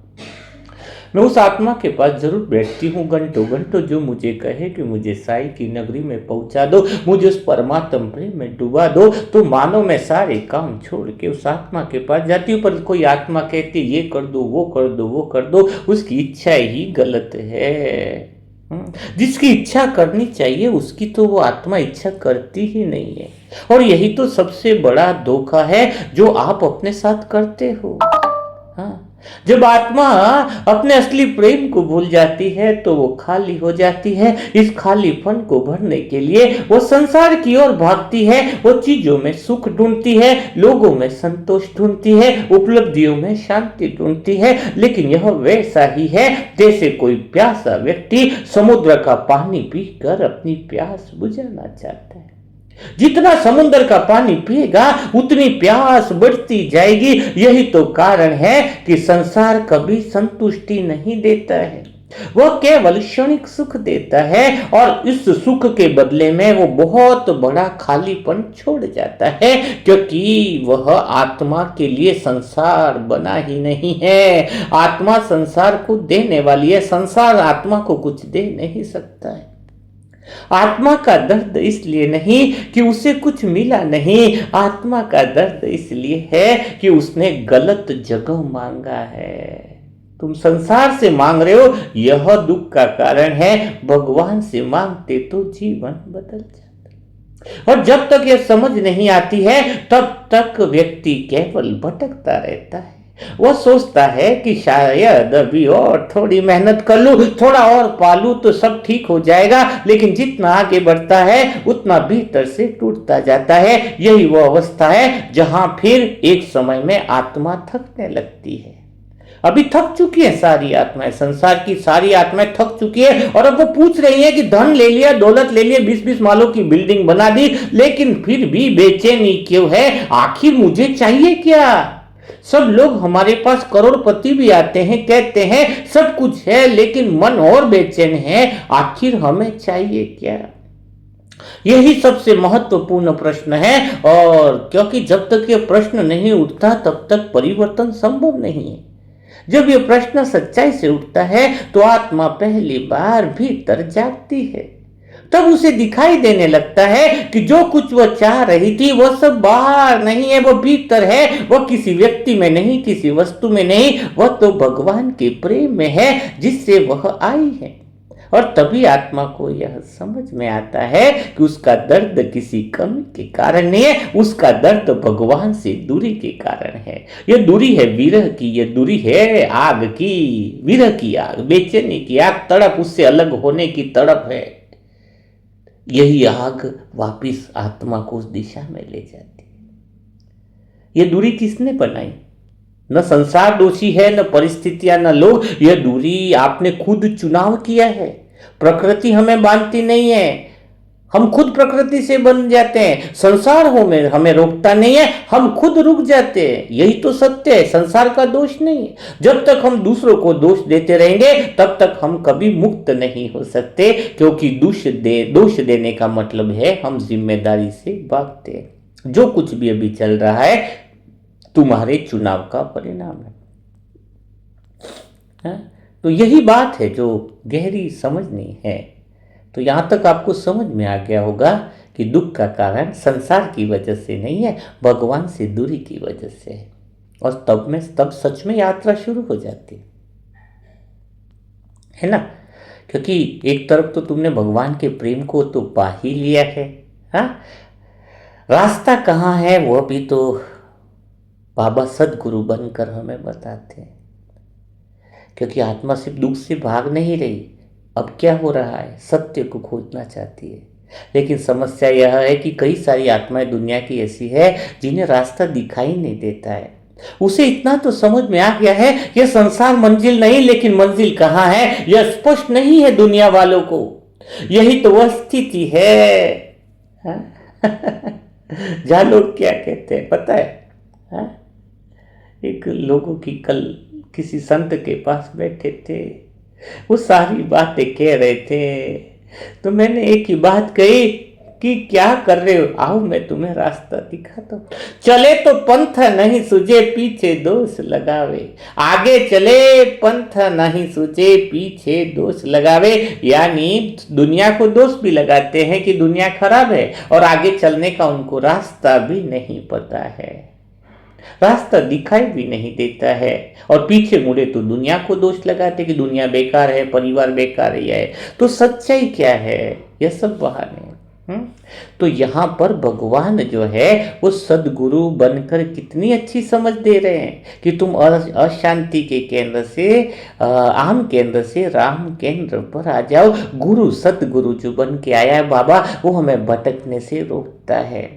मैं उस आत्मा के पास जरूर बैठती हूँ घंटों घंटों, जो मुझे कहे कि मुझे साई की नगरी में पहुंचा दो, मुझे उस परमात्म प्रेम में डुबा दो। तो मानो मैं सारे काम छोड़ के उस आत्मा के पास जाती हूँ। पर कोई आत्मा कहती ये कर दो, वो कर दो, वो कर दो, उसकी इच्छा ही गलत है। जिसकी इच्छा करनी चाहिए उसकी तो वो आत्मा इच्छा करती ही नहीं है। और यही तो सबसे बड़ा धोखा है जो आप अपने साथ करते हो। हाँ, जब आत्मा अपने असली प्रेम को भूल जाती है तो वो खाली हो जाती है। इस खालीपन को भरने के लिए वो संसार की ओर भागती है। वो चीजों में सुख ढूंढती है, लोगों में संतोष ढूंढती है, उपलब्धियों में शांति ढूंढती है। लेकिन यह वैसा ही है जैसे कोई प्यासा व्यक्ति समुद्र का पानी पीकर अपनी प्यास बुझाना चाहता है। जितना समुद्र का पानी पिएगा उतनी प्यास बढ़ती जाएगी। यही तो कारण है कि संसार कभी संतुष्टि नहीं देता है, वह केवल क्षणिक सुख देता है और इस सुख के बदले में वो बहुत बड़ा खालीपन छोड़ जाता है, क्योंकि वह आत्मा के लिए संसार बना ही नहीं है। आत्मा संसार को देने वाली है, संसार आत्मा को कुछ दे नहीं सकता है। आत्मा का दर्द इसलिए नहीं कि उसे कुछ मिला नहीं, आत्मा का दर्द इसलिए है कि उसने गलत जगह मांगा है। तुम संसार से मांग रहे हो, यह दुख का कारण है। भगवान से मांगते तो जीवन बदल जाता। और जब तक यह समझ नहीं आती है तब तक व्यक्ति केवल भटकता रहता है। वो सोचता है कि शायद अभी और थोड़ी मेहनत कर लूं, थोड़ा और पालू तो सब ठीक हो जाएगा। लेकिन जितना आगे बढ़ता है उतना भीतर से टूटता जाता है। यही वो अवस्था है जहां फिर एक समय में आत्मा थकने लगती है। अभी थक चुकी है सारी आत्माएं, संसार की सारी आत्माएं थक चुकी है और अब वो पूछ रही है कि धन ले लिया, दौलत ले लिया, 20-20 मालों की बिल्डिंग बना दी, लेकिन फिर भी बेचैनी क्यों है? आखिर मुझे चाहिए क्या? सब लोग हमारे पास करोड़पति भी आते हैं, कहते हैं सब कुछ है, लेकिन मन और बेचैन है। आखिर हमें चाहिए क्या? यही सबसे महत्वपूर्ण प्रश्न है। और क्योंकि जब तक यह प्रश्न नहीं उठता तब तक परिवर्तन संभव नहीं है। जब यह प्रश्न सच्चाई से उठता है तो आत्मा पहली बार भीतर जागती है। तब उसे दिखाई देने लगता है कि जो कुछ वह चाह रही थी वह सब बाहर नहीं है, वह भीतर है। वह किसी व्यक्ति में नहीं, किसी वस्तु में नहीं, वह तो भगवान के प्रेम में है जिससे वह आई है। और तभी आत्मा को यह समझ में आता है कि उसका दर्द किसी कमी के कारण नहीं है, उसका दर्द भगवान से दूरी के कारण है। यह दूरी है विरह की, यह दूरी है आग की, विरह की आग, बेचैनी की आग, तड़प, उससे अलग होने की तड़प है। यही आग वापिस आत्मा को उस दिशा में ले जाती है। यह दूरी किसने बनाई? न संसार दोषी है, न परिस्थितियां, न लोग। यह दूरी आपने खुद चुनाव किया है। प्रकृति हमें बांधती नहीं है, हम खुद प्रकृति से बन जाते हैं। संसार हमें रोकता नहीं है, हम खुद रुक जाते हैं। यही तो सत्य है, संसार का दोष नहीं है। जब तक हम दूसरों को दोष देते रहेंगे तब तक हम कभी मुक्त नहीं हो सकते, क्योंकि दोष देने का मतलब है हम जिम्मेदारी से भागते हैं। जो कुछ भी अभी चल रहा है तुम्हारे चुनाव का परिणाम है। तो यही बात है जो गहरी समझनी है। तो यहां तक आपको समझ में आ गया होगा कि दुख का कारण संसार की वजह से नहीं है, भगवान से दूरी की वजह से है। और तब सच में यात्रा शुरू हो जाती है ना। क्योंकि एक तरफ तो तुमने भगवान के प्रेम को तो पा ही लिया है। हाँ, रास्ता कहाँ है वह भी तो बाबा सदगुरु बनकर हमें बताते हैं। क्योंकि आत्मा सिर्फ दुख से भाग नहीं रही, अब क्या हो रहा है, सत्य को खोजना चाहती है। लेकिन समस्या यह है कि कई सारी आत्माएं दुनिया की ऐसी है जिन्हें रास्ता दिखाई नहीं देता है। उसे इतना तो समझ में आ गया है यह संसार मंजिल नहीं, लेकिन मंजिल कहाँ है यह स्पष्ट नहीं है दुनिया वालों को। यही तो वह स्थिति है। हाँ? जहाँ लोग क्या कहते हैं पता है? हाँ? एक लोगों की कल किसी संत के पास बैठे थे, वो सारी बातें कह रहे थे, तो मैंने एक ही बात कही कि क्या कर रहे हो, आओ मैं तुम्हें रास्ता दिखाता हूँ। चले तो पंथ नहीं सूझे पीछे दोष लगावे, आगे चले पंथ नहीं सूझे पीछे दोष लगावे। यानी दुनिया को दोष भी लगाते हैं कि दुनिया खराब है, और आगे चलने का उनको रास्ता भी नहीं पता है, रास्ता दिखाई भी नहीं देता है। और पीछे मुड़े तो दुनिया को दोष लगाते कि दुनिया बेकार है, परिवार बेकार है। तो सच्चाई क्या है? यह सब बहाने। तो यहाँ पर भगवान जो है वो सदगुरु बनकर कितनी अच्छी समझ दे रहे हैं कि तुम अशांति के केंद्र से, आम केंद्र से राम केंद्र पर आ जाओ। गुरु सदगुरु जो बन के आया है बाबा, वो हमें भटकने से रोकता है।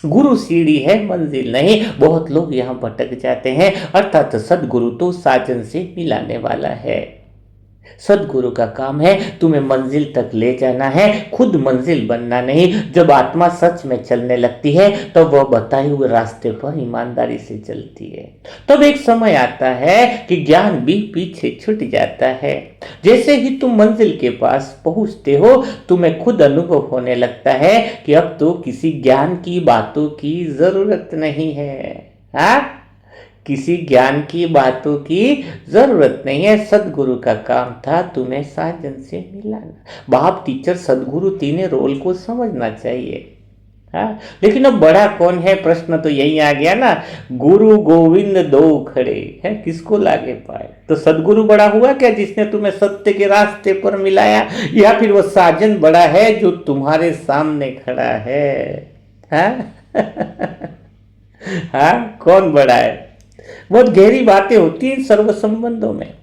गुरु सीढ़ी है, मंजिल नहीं। बहुत लोग यहाँ भटक जाते हैं, अर्थात सदगुरु तो साजन से मिलाने वाला है। सदगुरु का काम है तुम्हें मंजिल तक ले जाना है, खुद मंजिल बनना नहीं। जब आत्मा सच में चलने लगती है तब तो वह बताए हुए रास्ते पर ईमानदारी से चलती है। तब एक समय आता है कि ज्ञान भी पीछे छूट जाता है। जैसे ही तुम मंजिल के पास पहुंचते हो तुम्हें खुद अनुभव होने लगता है कि अब तो किसी ज्ञान की बातों की जरूरत नहीं है। हाँ, किसी ज्ञान की बातों की जरूरत नहीं है। सदगुरु का काम था तुम्हें साजन से मिलाना। बाप, टीचर, सदगुरु तीनों रोल को समझना चाहिए। हाँ, लेकिन अब बड़ा कौन है, प्रश्न तो यही आ गया ना। गुरु गोविंद दो खड़े हैं, किसको लागे पाए? तो सदगुरु बड़ा हुआ क्या जिसने तुम्हें सत्य के रास्ते पर मिलाया, या फिर वो साजन बड़ा है जो तुम्हारे सामने खड़ा है? हाँ? हाँ, कौन बड़ा है? बहुत गहरी बातें होती हैं सर्व संबंधों में।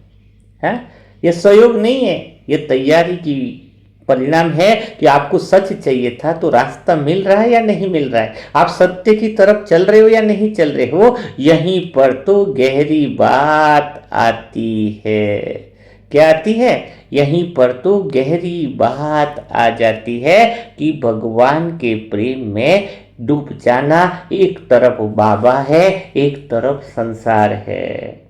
है, यह सहयोग नहीं है, यह तैयारी की परिणाम है कि आपको सच चाहिए था तो रास्ता मिल रहा है या नहीं मिल रहा है, आप सत्य की तरफ चल रहे हो या नहीं चल रहे हो। यहीं पर तो गहरी बात आती है। क्या आती है? यहीं पर तो गहरी बात आ जाती है कि भगवान के प्रेम में डूब जाना। एक तरफ बाबा है, एक तरफ संसार है।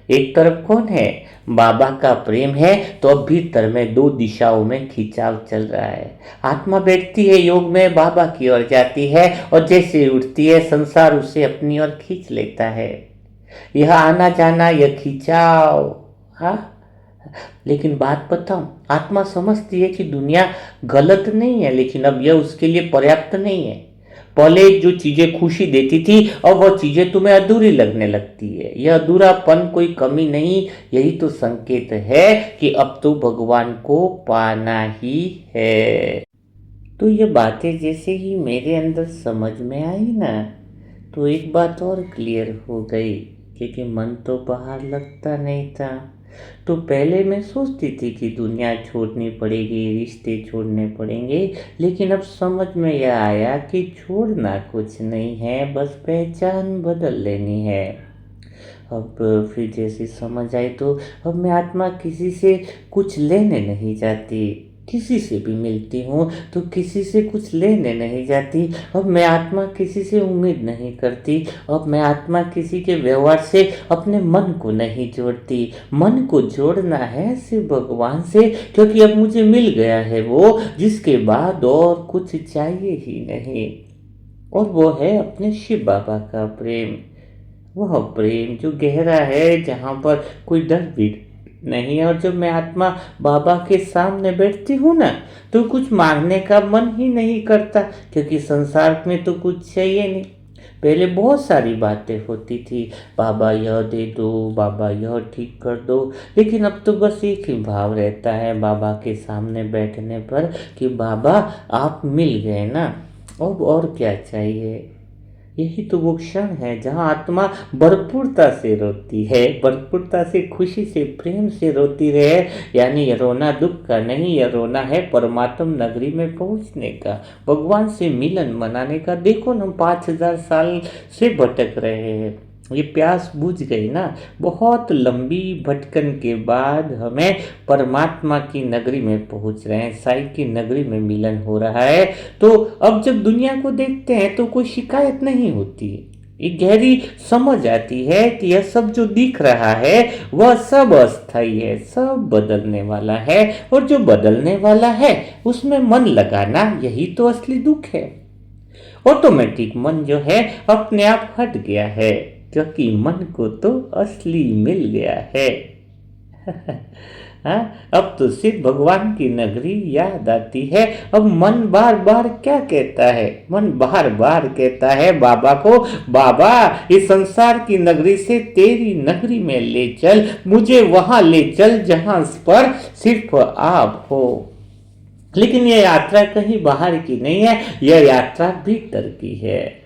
एक तरफ कौन है? बाबा का प्रेम है, तो अब भीतर में दो दिशाओं में खिंचाव चल रहा है। आत्मा बैठती है योग में, बाबा की ओर जाती है, और जैसे उठती है संसार उसे अपनी ओर खींच लेता है। यह आना जाना, यह खिंचाव। हाँ, लेकिन बात बताऊं, आत्मा समझती है कि दुनिया गलत नहीं है, लेकिन अब यह उसके लिए पर्याप्त नहीं है। पहले जो चीजें खुशी देती थी अब वह चीजें तुम्हें अधूरी लगने लगती है। यह अधूरापन कोई कमी नहीं, यही तो संकेत है कि अब तो भगवान को पाना ही है। तो ये बातें जैसे ही मेरे अंदर समझ में आई ना, तो एक बात और क्लियर हो गई, क्योंकि मन तो बाहर लगता नहीं था। तो पहले मैं सोचती थी कि दुनिया छोड़नी पड़ेगी, रिश्ते छोड़ने पड़ेंगे, लेकिन अब समझ में यह आया कि छोड़ना कुछ नहीं है, बस पहचान बदल लेनी है। अब फिर जैसे समझ आई तो अब मैं आत्मा किसी से कुछ लेने नहीं जाती, किसी से भी मिलती हूँ तो किसी से कुछ लेने नहीं जाती। अब मैं आत्मा किसी से उम्मीद नहीं करती। अब मैं आत्मा किसी के व्यवहार से अपने मन को नहीं जोड़ती। मन को जोड़ना है सिर्फ भगवान से, क्योंकि अब मुझे मिल गया है वो, जिसके बाद और कुछ चाहिए ही नहीं। और वो है अपने शिव बाबा का प्रेम। वह प्रेम जो गहरा है, जहाँ पर कोई डर भी नहीं है। और जब मैं आत्मा बाबा के सामने बैठती हूँ ना, तो कुछ मांगने का मन ही नहीं करता, क्योंकि संसार में तो कुछ चाहिए नहीं। पहले बहुत सारी बातें होती थी, बाबा यह दे दो, बाबा यह ठीक कर दो, लेकिन अब तो बस एक ही भाव रहता है बाबा के सामने बैठने पर कि बाबा आप मिल गए ना, अब और क्या चाहिए। यही तो वो क्षण है जहाँ आत्मा भरपूरता से रोती है, भरपूरता से, खुशी से, प्रेम से रोती रहे। यानी यह रोना दुख का नहीं, यह रोना है परमात्म नगरी में पहुँचने का, भगवान से मिलन मनाने का। देखो ना, हम 5000 साल से भटक रहे हैं, ये प्यास बुझ गई ना। बहुत लंबी भटकन के बाद हमें परमात्मा की नगरी में पहुंच रहे हैं, साईं की नगरी में मिलन हो रहा है। तो अब जब दुनिया को देखते हैं तो कोई शिकायत नहीं होती, एक गहरी समझ आती है कि यह सब जो दिख रहा है वह सब अस्थायी है, सब बदलने वाला है। और जो बदलने वाला है उसमें मन लगाना, यही तो असली दुख है। ऑटोमेटिक मन जो है अपने आप हट गया है, क्योंकि मन को तो असली मिल गया है। हाँ, अब तो सिर्फ भगवान की नगरी याद आती है। अब मन बार बार क्या कहता है, मन बार बार कहता है बाबा को, बाबा इस संसार की नगरी से तेरी नगरी में ले चल, मुझे वहां ले चल जहां पर सिर्फ आप हो। लेकिन यह यात्रा कहीं बाहर की नहीं है, यह यात्रा भीतर की है।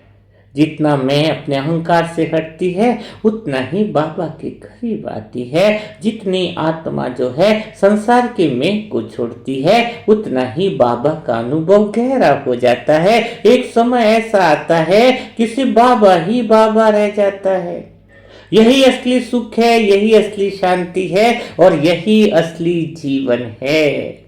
जितना मैं अपने अहंकार से हटती है, उतना ही बाबा के करीब आती है। जितनी आत्मा जो है संसार के मैं को छोड़ती है, उतना ही बाबा का अनुभव गहरा हो जाता है। एक समय ऐसा आता है कि सिर्फ बाबा ही बाबा रह जाता है। यही असली सुख है, यही असली शांति है, और यही असली जीवन है।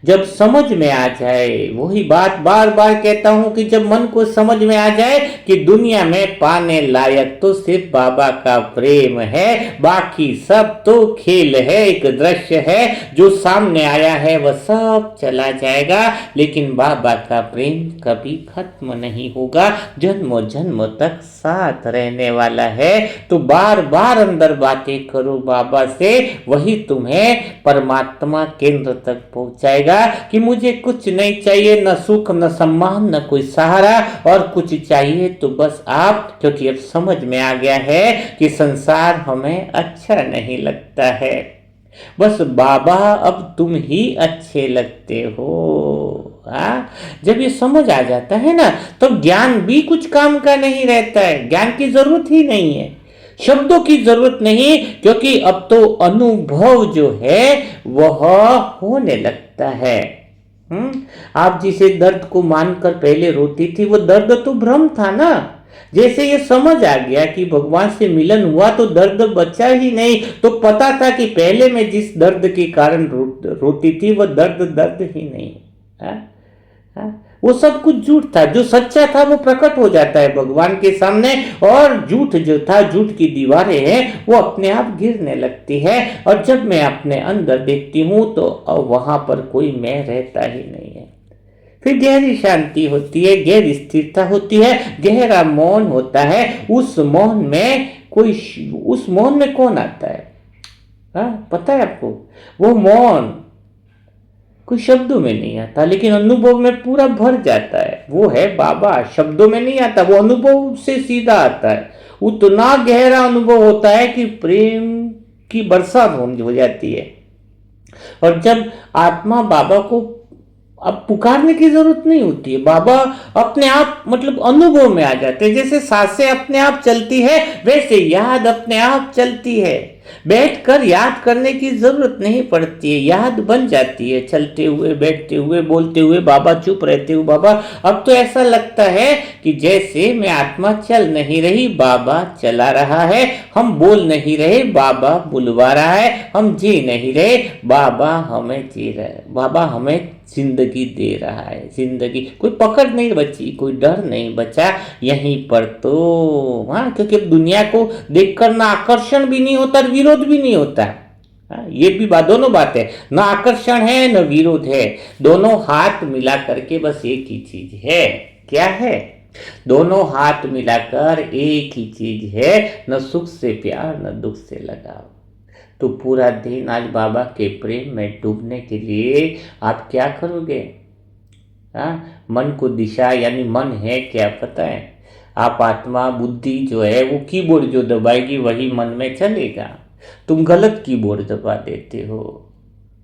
जब समझ में आ जाए, वही बात बार बार कहता हूं कि जब मन को समझ में आ जाए कि दुनिया में पाने लायक तो सिर्फ बाबा का प्रेम है, बाकी सब तो खेल है, एक दृश्य है, जो सामने आया है वह सब चला जाएगा, लेकिन बाबा का प्रेम कभी खत्म नहीं होगा, जन्मों जन्मों तक साथ रहने वाला है। तो बार बार अंदर बातें करो बाबा से, वही तुम्हें परमात्मा केंद्र तक पहुंचाएगा कि मुझे कुछ नहीं चाहिए, न सुख, न सम्मान, न कोई सहारा, और कुछ चाहिए तो बस आप। क्योंकि अब समझ में आ गया है कि संसार हमें अच्छा नहीं लगता है, बस बाबा अब तुम ही अच्छे लगते हो। जब ये समझ आ जाता है ना, तो ज्ञान भी कुछ काम का नहीं रहता है, ज्ञान की जरूरत ही नहीं है, शब्दों की जरूरत नहीं, क्योंकि अब तो अनुभव जो है वह होने लगता है। आप जिसे दर्द को मानकर पहले रोती थी, वो दर्द तो भ्रम था ना। जैसे ये समझ आ गया कि भगवान से मिलन हुआ तो दर्द बचा ही नहीं, तो पता था कि पहले मैं जिस दर्द के कारण रोती थी वह दर्द ही नहीं। वो सब कुछ झूठ था, जो सच्चा था वो प्रकट हो जाता है भगवान के सामने, और झूठ जो था, झूठ की दीवारें हैं वो अपने आप गिरने लगती है। और जब मैं अपने अंदर देखती हूँ तो वहां पर कोई मैं रहता ही नहीं है। फिर गहरी शांति होती है, गहरी स्थिरता होती है, गहरा मौन होता है। उस मौन में कौन आता है? पता है आपको? वो मौन कोई शब्दों में नहीं आता, लेकिन अनुभव में पूरा भर जाता है। वो है बाबा, शब्दों में नहीं आता, वो अनुभव से सीधा आता है। उतना गहरा अनुभव होता है कि प्रेम की बरसात हो जाती है। और जब आत्मा बाबा को अब पुकारने की जरूरत नहीं होती है, बाबा अपने आप मतलब अनुभव में आ जाते हैं। जैसे सांसें अपने आप चलती है, वैसे याद अपने आप चलती है। बैठकर याद करने की जरूरत नहीं पड़ती है, याद बन जाती है। चलते हुए, बैठते हुए, बोलते हुए, बाबा चुप रहते हुए, बाबा। अब तो ऐसा लगता है कि जैसे मैं आत्मा चल नहीं रही, बाबा चला रहा है। हम बोल नहीं रहे, बाबा बुलवा रहा है। हम जी नहीं रहे, बाबा हमें जी रहा है। बाबा हमें जिंदगी दे रहा है। जिंदगी, कोई पकड़ नहीं बची, कोई डर नहीं बचा यहीं पर तो। हाँ, क्योंकि दुनिया को देखकर ना आकर्षण भी नहीं होता और विरोध भी नहीं होता। हाँ, ये भी बात, दोनों बात है, ना आकर्षण है न विरोध है। दोनों हाथ मिला करके बस एक ही चीज है। क्या है? दोनों हाथ मिलाकर एक ही चीज है, न सुख से प्यार न दुख से लगाव। तो पूरा दिन आज बाबा के प्रेम में डूबने के लिए आप क्या करोगे? हाँ, मन को दिशा, यानी मन है क्या पता है? आप आत्मा बुद्धि जो है वो कीबोर्ड जो दबाएगी वही मन में चलेगा। तुम गलत कीबोर्ड दबा देते हो,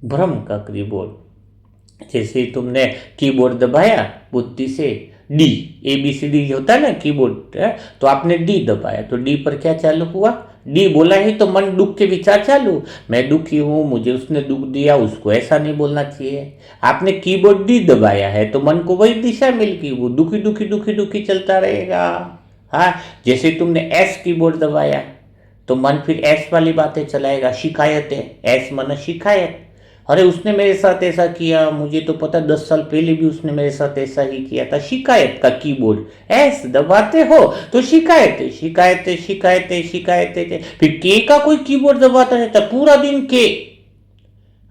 भ्रम का कीबोर्ड। जैसे तुमने कीबोर्ड दबाया बुद्धि से, D, A B C D होता है ना कीबोर्ड, तो आपने डी दबाया तो डी पर क्या चालू हुआ? डी बोला ही तो मन दुख के विचार चालू। मैं दुखी हूं, मुझे उसने दुख दिया, उसको ऐसा नहीं बोलना चाहिए। आपने कीबोर्ड डी दबाया है तो मन को वही दिशा मिल गई, वो दुखी दुखी दुखी दुखी चलता रहेगा। हाँ, जैसे तुमने एस कीबोर्ड दबाया तो मन फिर एस वाली बातें चलाएगा, शिकायतें, एस मन शिकायत। अरे उसने मेरे साथ ऐसा किया, मुझे तो पता 10 साल पहले भी उसने मेरे साथ ऐसा ही किया था। शिकायत का कीबोर्ड एस दबाते हो तो शिकायतें शिकायतें शिकायतें शिकायतें। फिर के का कोई कीबोर्ड दबाता रहता पूरा दिन, के।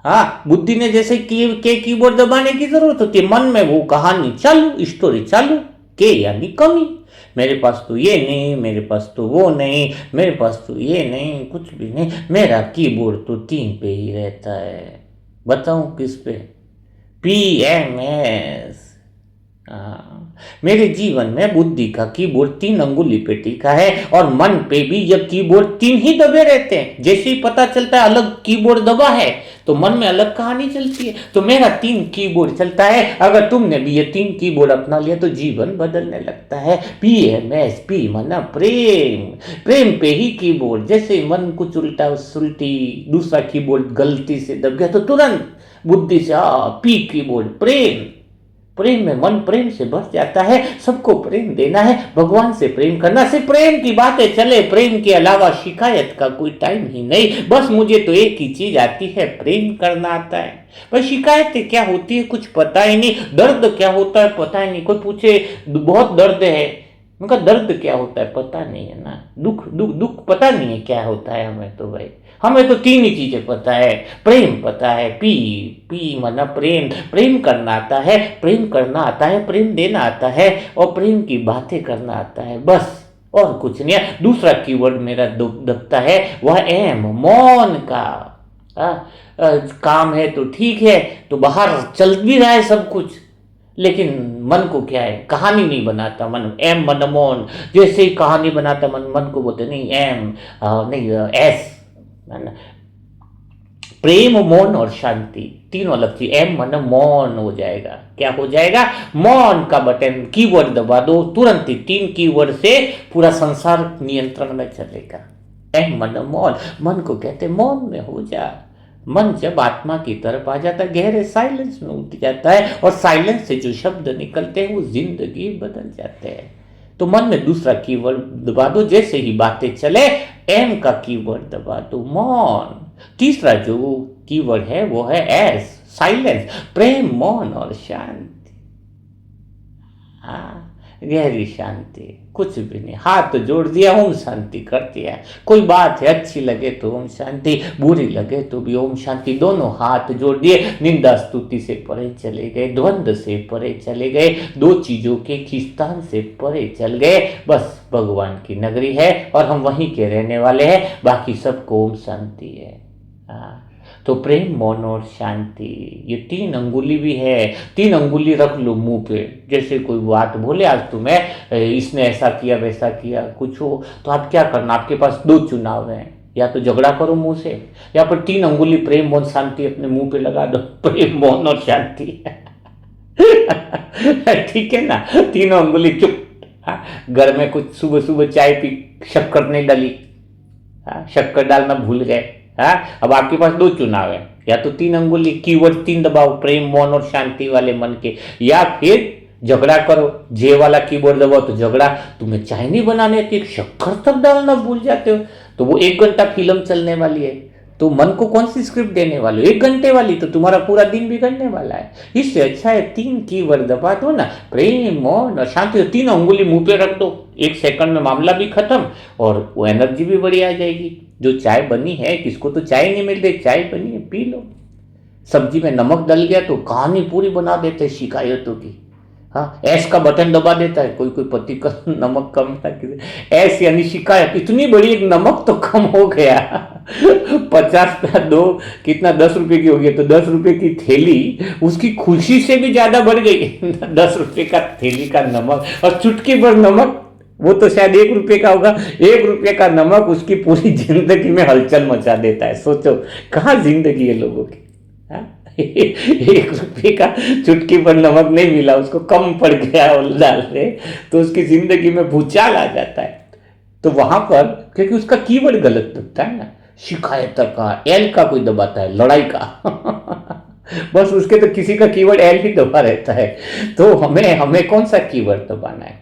हाँ, बुद्धि ने जैसे के कीबोर्ड दबाने की जरूरत होती है, मन में वो कहानी चालू, स्टोरी चालू। के यानी कमी, मेरे पास तो ये नहीं, मेरे पास तो वो नहीं, मेरे पास तो ये नहीं, कुछ भी नहीं, मेरा कीबोर्ड तो 3 पे ही रहता है। बताऊं किस पे? PMS। मेरे जीवन में बुद्धि का कीबोर्ड 3 अंगुली पे टिका है और मन पे भी यह कीबोर्ड 3 ही दबे रहते हैं। जैसे ही पता चलता है अलग कीबोर्ड दबा है तो मन में अलग कहानी चलती है। तो मेरा 3 कीबोर्ड चलता है। अगर तुमने भी ये 3 कीबोर्ड अपना लिया तो जीवन बदलने लगता है। PMS, पी माना प्रेम, प्रेम पे ही कीबोर्ड। जैसे मन कुछ उल्टा सुलटी दूसरा कीबोर्ड गलती से दब गया तो तुरंत बुद्धि से पी कीबोर्ड, प्रेम। प्रेम में मन प्रेम से भर जाता है। सबको प्रेम देना है, भगवान से प्रेम करना, सिर्फ प्रेम की बातें चले, प्रेम के अलावा शिकायत का कोई टाइम ही नहीं। बस मुझे तो एक ही चीज आती है, प्रेम करना आता है। पर शिकायतें क्या होती है कुछ पता ही नहीं, दर्द क्या होता है पता ही नहीं। कोई पूछे बहुत दर्द है, उनका दर्द क्या होता है पता नहीं है ना। दुख दुख दुख पता नहीं है क्या होता है हमें तो भाई। हमें तो 3 ही चीजें पता है, प्रेम पता है, पी, पी माना प्रेम, प्रेम करना आता है, प्रेम करना आता है, प्रेम देना आता है और प्रेम की बातें करना आता है, बस और कुछ नहीं है। दूसरा कीवर्ड मेरा दबता है वह एम, मौन का। काम है तो ठीक है, तो बाहर चल भी रहा है सब कुछ, लेकिन मन को क्या है, कहानी नहीं बनाता मन। एम मन मौन, जैसे ही कहानी बनाता मन, मन को बोलते नहीं एम, नहीं एस, प्रेम मौन और शांति तीनों अलग चीज। एम मन मौन हो जाएगा, क्या हो जाएगा? मौन का बटन कीवर्ड दबा दो, तुरंत ही 3 कीवर्ड से पूरा संसार नियंत्रण में चलेगा। एम मन मौन, मन को कहते मौन में हो जा। मन जब आत्मा की तरफ आ जाता है गहरे साइलेंस में उठ जाता है और साइलेंस से जो शब्द निकलते हैं वो जिंदगी बदल जाते हैं। तो मन में दूसरा कीवर्ड दबा दो, जैसे ही बातें चले एम का कीवर्ड दबा दो, मौन। तीसरा जो कीवर्ड है वो है एस, साइलेंस, प्रेम, मौन और शांति। हाँ, गहरी शांति, कुछ भी नहीं, हाथ जोड़ दिया ओम शांति कर दिया। कोई बात है अच्छी लगे तो ओम शांति, बुरी लगे तो भी ओम शांति, दोनों हाथ जोड़ दिए। निंदा स्तुति से परे चले गए, द्वंद्व से परे चले गए, 2 चीजों के खींचतान से परे चल गए। बस भगवान की नगरी है और हम वहीं के रहने वाले हैं, बाकी सबको ओम शांति है। तो प्रेम, मौन और शांति, ये 3 अंगुली भी है। 3 अंगुली रख लो मुंह पे, जैसे कोई बात बोले आज तुम्हें, इसने ऐसा किया वैसा किया कुछ हो, तो आप क्या करना, आपके पास 2 चुनाव हैं, या तो झगड़ा करो मुंह से, या फिर 3 अंगुली प्रेम, मौन, शांति अपने मुंह पे लगा दो। प्रेम, मौन और शांति। ठीक है ना, 3 अंगुली चुप। घर में कुछ सुबह सुबह चाय पी, शक्कर नहीं डाली, हाँ, शक्कर डालना भूल गए। हाँ, अब आपके पास दो चुनाव है, या तो 3 अंगुली कीवर्ड 3 दबाओ प्रेम मौन और शांति वाले मन के, या फिर झगड़ा करो, जे वाला कीबोर्ड दबाओ तो झगड़ा। तुम्हें चाय नहीं बनाने आती, शक्कर तक डालना भूल जाते हो, तो वो 1 घंटा फिल्म चलने वाली है, तो मन को कौन सी स्क्रिप्ट देने वाले हो? 1 घंटे वाली, तो तुम्हारा पूरा दिन बिगड़ने वाला है। इससे अच्छा है 3 कीवर्ड दबा दो ना, प्रेम मौन और शांति, 3 अंगुली मुंह पे रख दो, 1 सेकंड में मामला भी खत्म और वो एनर्जी भी बढ़िया आ जाएगी। जो चाय बनी है, किसको तो चाय नहीं मिल रही, चाय बनी है पी लो। सब्जी में नमक डल गया तो कहानी पूरी बना देते हैं शिकायतों की। हाँ, ऐश का बटन दबा देता है कोई कोई पति का नमक कम था, ऐश यानी शिकायत, इतनी बड़ी एक नमक तो कम हो गया 50 का दो कितना 10 रुपए की हो गई, तो 10 रुपए की थैली उसकी खुशी से भी ज्यादा बढ़ गई 10 रुपए का थैली का नमक, और चुटकी भर नमक, वो तो शायद 1 रुपए का होगा, 1 रुपए का नमक उसकी पूरी जिंदगी में हलचल मचा देता है। सोचो कहाँ जिंदगी है लोगों की। हाँ? 1 रुपये का चुटकी पर नमक नहीं मिला, उसको कम पड़ गया और डाल रहे, तो उसकी जिंदगी में भूचाल आ जाता है। तो वहां पर क्योंकि उसका कीवर्ड गलत दबता है ना, शिकायत का एल का कोई दबाता है, लड़ाई का बस उसके तो किसी का कीवर्ड एल ही दबा रहता है। तो हमें कौन सा कीवर्ड दबाना है?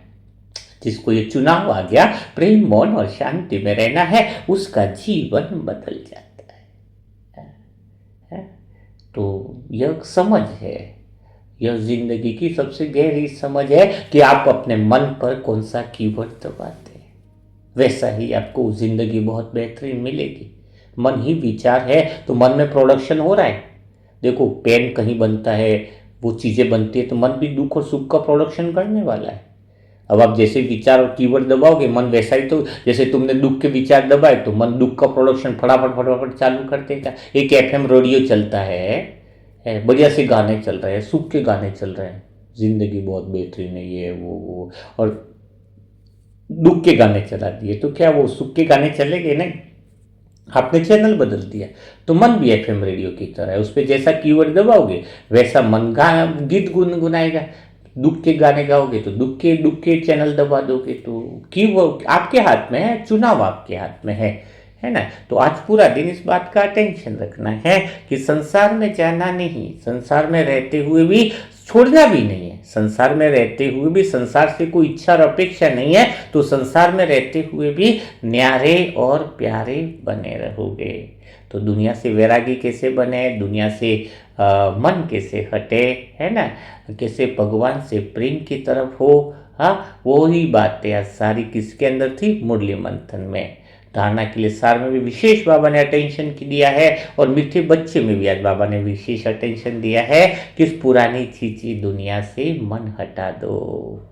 जिसको ये चुनाव आ गया प्रेम मौन और शांति में रहना है, उसका जीवन बदल जाता है। तो यह समझ है, यह जिंदगी की सबसे गहरी समझ है कि आप अपने मन पर कौन सा कीवर्ड दबाते हैं, वैसा ही आपको जिंदगी बहुत बेहतरीन मिलेगी। मन ही विचार है, तो मन में प्रोडक्शन हो रहा है। देखो पेन कहीं बनता है, वो चीजें बनती है, तो मन भी दुख और सुख का प्रोडक्शन करने वाला है। अब आप जैसे विचार और कीवर्ड दबाओगे, मन वैसा ही, तो जैसे तुमने दुख के विचार दबाए तो मन दुख का प्रोडक्शन फटाफट फटाफट चालू कर देगा। एक एफएम रेडियो चलता है, बढ़िया से गाने चल रहे हैं, सुख के गाने चल रहे हैं, जिंदगी बहुत बेहतरीन है, ये वो, और दुख के गाने चला दिए, तो क्या वो सुख के गाने चलेंगे? नहीं, आपने चैनल बदल दिया। तो मन भी एफएम रेडियो की तरह है, उस पर जैसा कीवर्ड दबाओगे वैसा मन गीत गुनगुनाएगा। दुख के गाने गाओगे तो दुख के चैनल दबा दोगे, तो कीवर्ड आपके हाथ में है, चुनाव आपके हाथ में है ना। तो आज पूरा दिन इस बात का अटेंशन रखना है कि संसार में जाना नहीं, संसार में रहते हुए भी छोड़ना भी नहीं है, संसार में रहते हुए भी संसार से कोई इच्छा और अपेक्षा नहीं है, तो संसार में रहते हुए भी न्यारे और प्यारे बने रहोगे। तो दुनिया से वैरागी कैसे बने, दुनिया से मन कैसे हटे, है ना, कैसे भगवान से प्रेम की तरफ हो। हाँ, वो ही बातें आज सारी किसके अंदर थी? मुरली मंथन में। धारणा के लिए सार में भी विशेष बाबा ने अटेंशन दिया है, और मीठे बच्चे में भी आज बाबा ने विशेष अटेंशन दिया है कि इस पुरानी चीची दुनिया से मन हटा दो।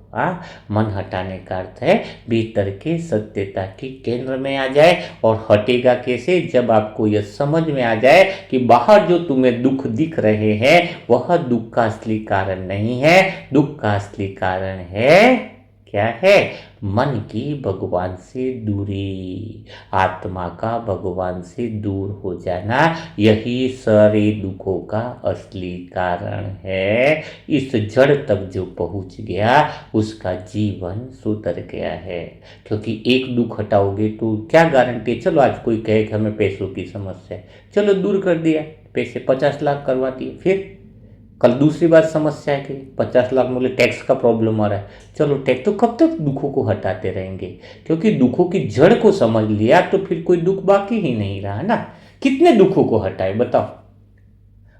मन हटाने का अर्थ है भीतर के सत्यता के केंद्र में आ जाए। और हटेगा कैसे? जब आपको यह समझ में आ जाए कि बाहर जो तुम्हें दुख दिख रहे हैं वह दुख का असली कारण नहीं है, दुख का असली कारण है क्या है? मन की भगवान से दूरी, आत्मा का भगवान से दूर हो जाना, यही सारे दुखों का असली कारण है। इस जड़ तक जो पहुंच गया उसका जीवन सुधर गया है। क्योंकि एक दुख हटाओगे तो क्या गारंटी है? चलो आज कोई कहे कि हमें पैसों की समस्या है, चलो दूर कर दिया, पैसे 50 लाख करवा दिए, फिर कल दूसरी बात समस्या है कि 50 लाख बोले टैक्स का प्रॉब्लम आ रहा है, चलो टैक्स, तो कब तक दुखों को हटाते रहेंगे? क्योंकि दुखों की जड़ को समझ लिया तो फिर कोई दुख बाकी ही नहीं रहा ना। कितने दुखों को हटाए बताओ?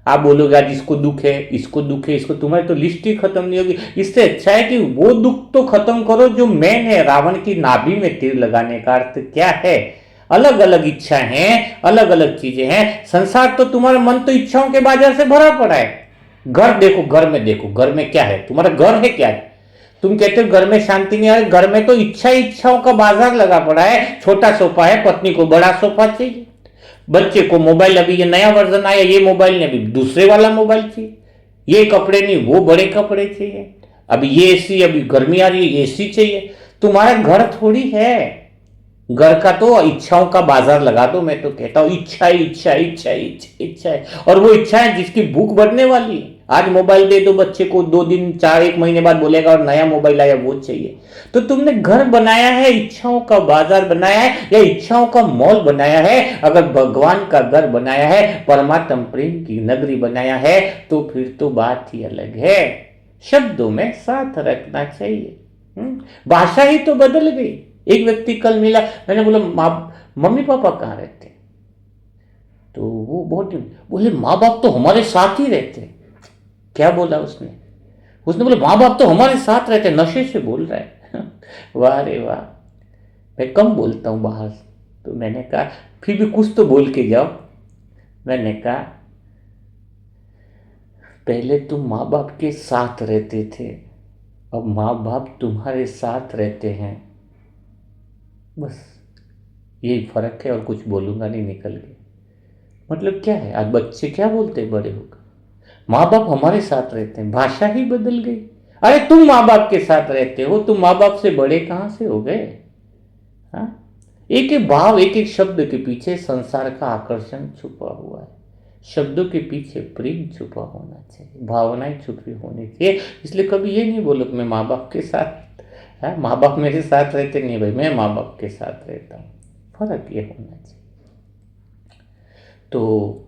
आप बोलोगे आज इसको दुख है, इसको दुख है, इसको, तुम्हारी तो लिस्ट ही खत्म नहीं होगी। इससे अच्छा है कि वो दुख तो खत्म करो जो मेन है। रावण की नाभि में तीर लगाने का अर्थ क्या है? अलग अलग इच्छा हैं, अलग अलग चीजें हैं। संसार तो तुम्हारा मन तो इच्छाओं के बाजार से भरा पड़ा है। घर देखो, घर में देखो, घर में क्या है? तुम्हारा घर है क्या है? तुम कहते हो घर में शांति नहीं आ रही, घर में तो इच्छाओं का बाजार लगा पड़ा है। छोटा सोफा है, पत्नी को बड़ा सोफा चाहिए, बच्चे को मोबाइल, अभी ये नया वर्जन आया, ये मोबाइल नहीं, अभी दूसरे वाला मोबाइल चाहिए, ये कपड़े नहीं, वो बड़े कपड़े चाहिए, अभी ये एसी, अभी गर्मी आ रही है, एसी चाहिए। तुम्हारा घर थोड़ी है, घर का तो इच्छाओं का बाजार लगा दो। मैं तो कहता हूं इच्छा इच्छा इच्छा इच्छा इच्छा है, और वो इच्छा है जिसकी भूख बढ़ने वाली है, आज मोबाइल दे दो बच्चे को, 2 दिन 1 महीने बाद बोलेगा और नया मोबाइल आया वो चाहिए। तो तुमने घर बनाया है, इच्छाओं का बाजार बनाया है या इच्छाओं का मॉल बनाया है? अगर भगवान का घर बनाया है, परमात्म प्रेम की नगरी बनाया है, तो फिर तो बात ही अलग है। शब्दों में साथ रखना चाहिए। भाषा ही तो बदल गई। एक व्यक्ति कल मिला, मैंने बोला मम्मी पापा कहाँ रहते? तो वो बहुत बोले माँ बाप तो हमारे साथ ही रहते। क्या बोला उसने? उसने बोला माँ बाप तो हमारे साथ रहते। नशे से बोल रहा है। वाह रे वाह। मैं कम बोलता हूँ बाहर, तो मैंने कहा फिर भी कुछ तो बोल के जाओ। मैंने कहा पहले तुम माँ बाप के साथ रहते थे, अब माँ बाप तुम्हारे साथ रहते हैं। बस यही फर्क है, और कुछ बोलूंगा नहीं, निकल गए। मतलब क्या है, आज बच्चे क्या बोलते हैं बड़े होकर? माँ बाप हमारे साथ रहते हैं, भाषा ही बदल गई। अरे तुम माँ बाप के साथ रहते हो, तुम माँ बाप से बड़े कहाँ से हो गए? हाँ, एक एक भाव, एक एक शब्द के पीछे संसार का आकर्षण छुपा हुआ है। शब्दों के पीछे प्रेम छुपा होना चाहिए, भावनाएं छुपी होनी चाहिए। इसलिए कभी ये नहीं बोलो कि मैं माँ बाप के साथ है, माँ बाप मेरे साथ रहते नहीं भाई, मैं माँ बाप के साथ रहता हूँ। फर्क ये होना चाहिए। तो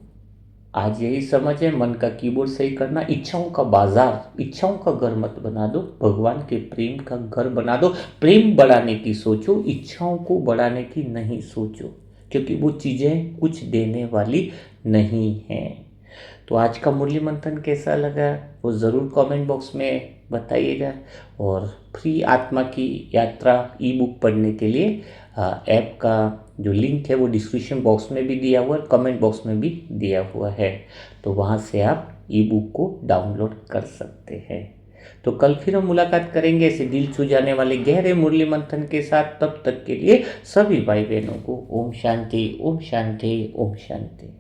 आज यही समझ है, मन का कीबोर्ड सही करना, इच्छाओं का बाजार, इच्छाओं का घर मत बना दो, भगवान के प्रेम का घर बना दो। प्रेम बढ़ाने की सोचो, इच्छाओं को बढ़ाने की नहीं सोचो, क्योंकि वो चीज़ें कुछ देने वाली नहीं हैं। तो आज का मुरली मंथन कैसा लगा वो ज़रूर कमेंट बॉक्स में बताइएगा। और फ्री आत्मा की यात्रा ई बुक पढ़ने के लिए ऐप का जो लिंक है वो डिस्क्रिप्शन बॉक्स में भी दिया हुआ है, कमेंट बॉक्स में भी दिया हुआ है। तो वहाँ से आप ई बुक को डाउनलोड कर सकते हैं। तो कल फिर हम मुलाकात करेंगे ऐसे दिल छू जाने वाले गहरे मुरली मंथन के साथ। तब तक के लिए सभी भाई बहनों को ओम शांति, ओम शांति, ओम शांति।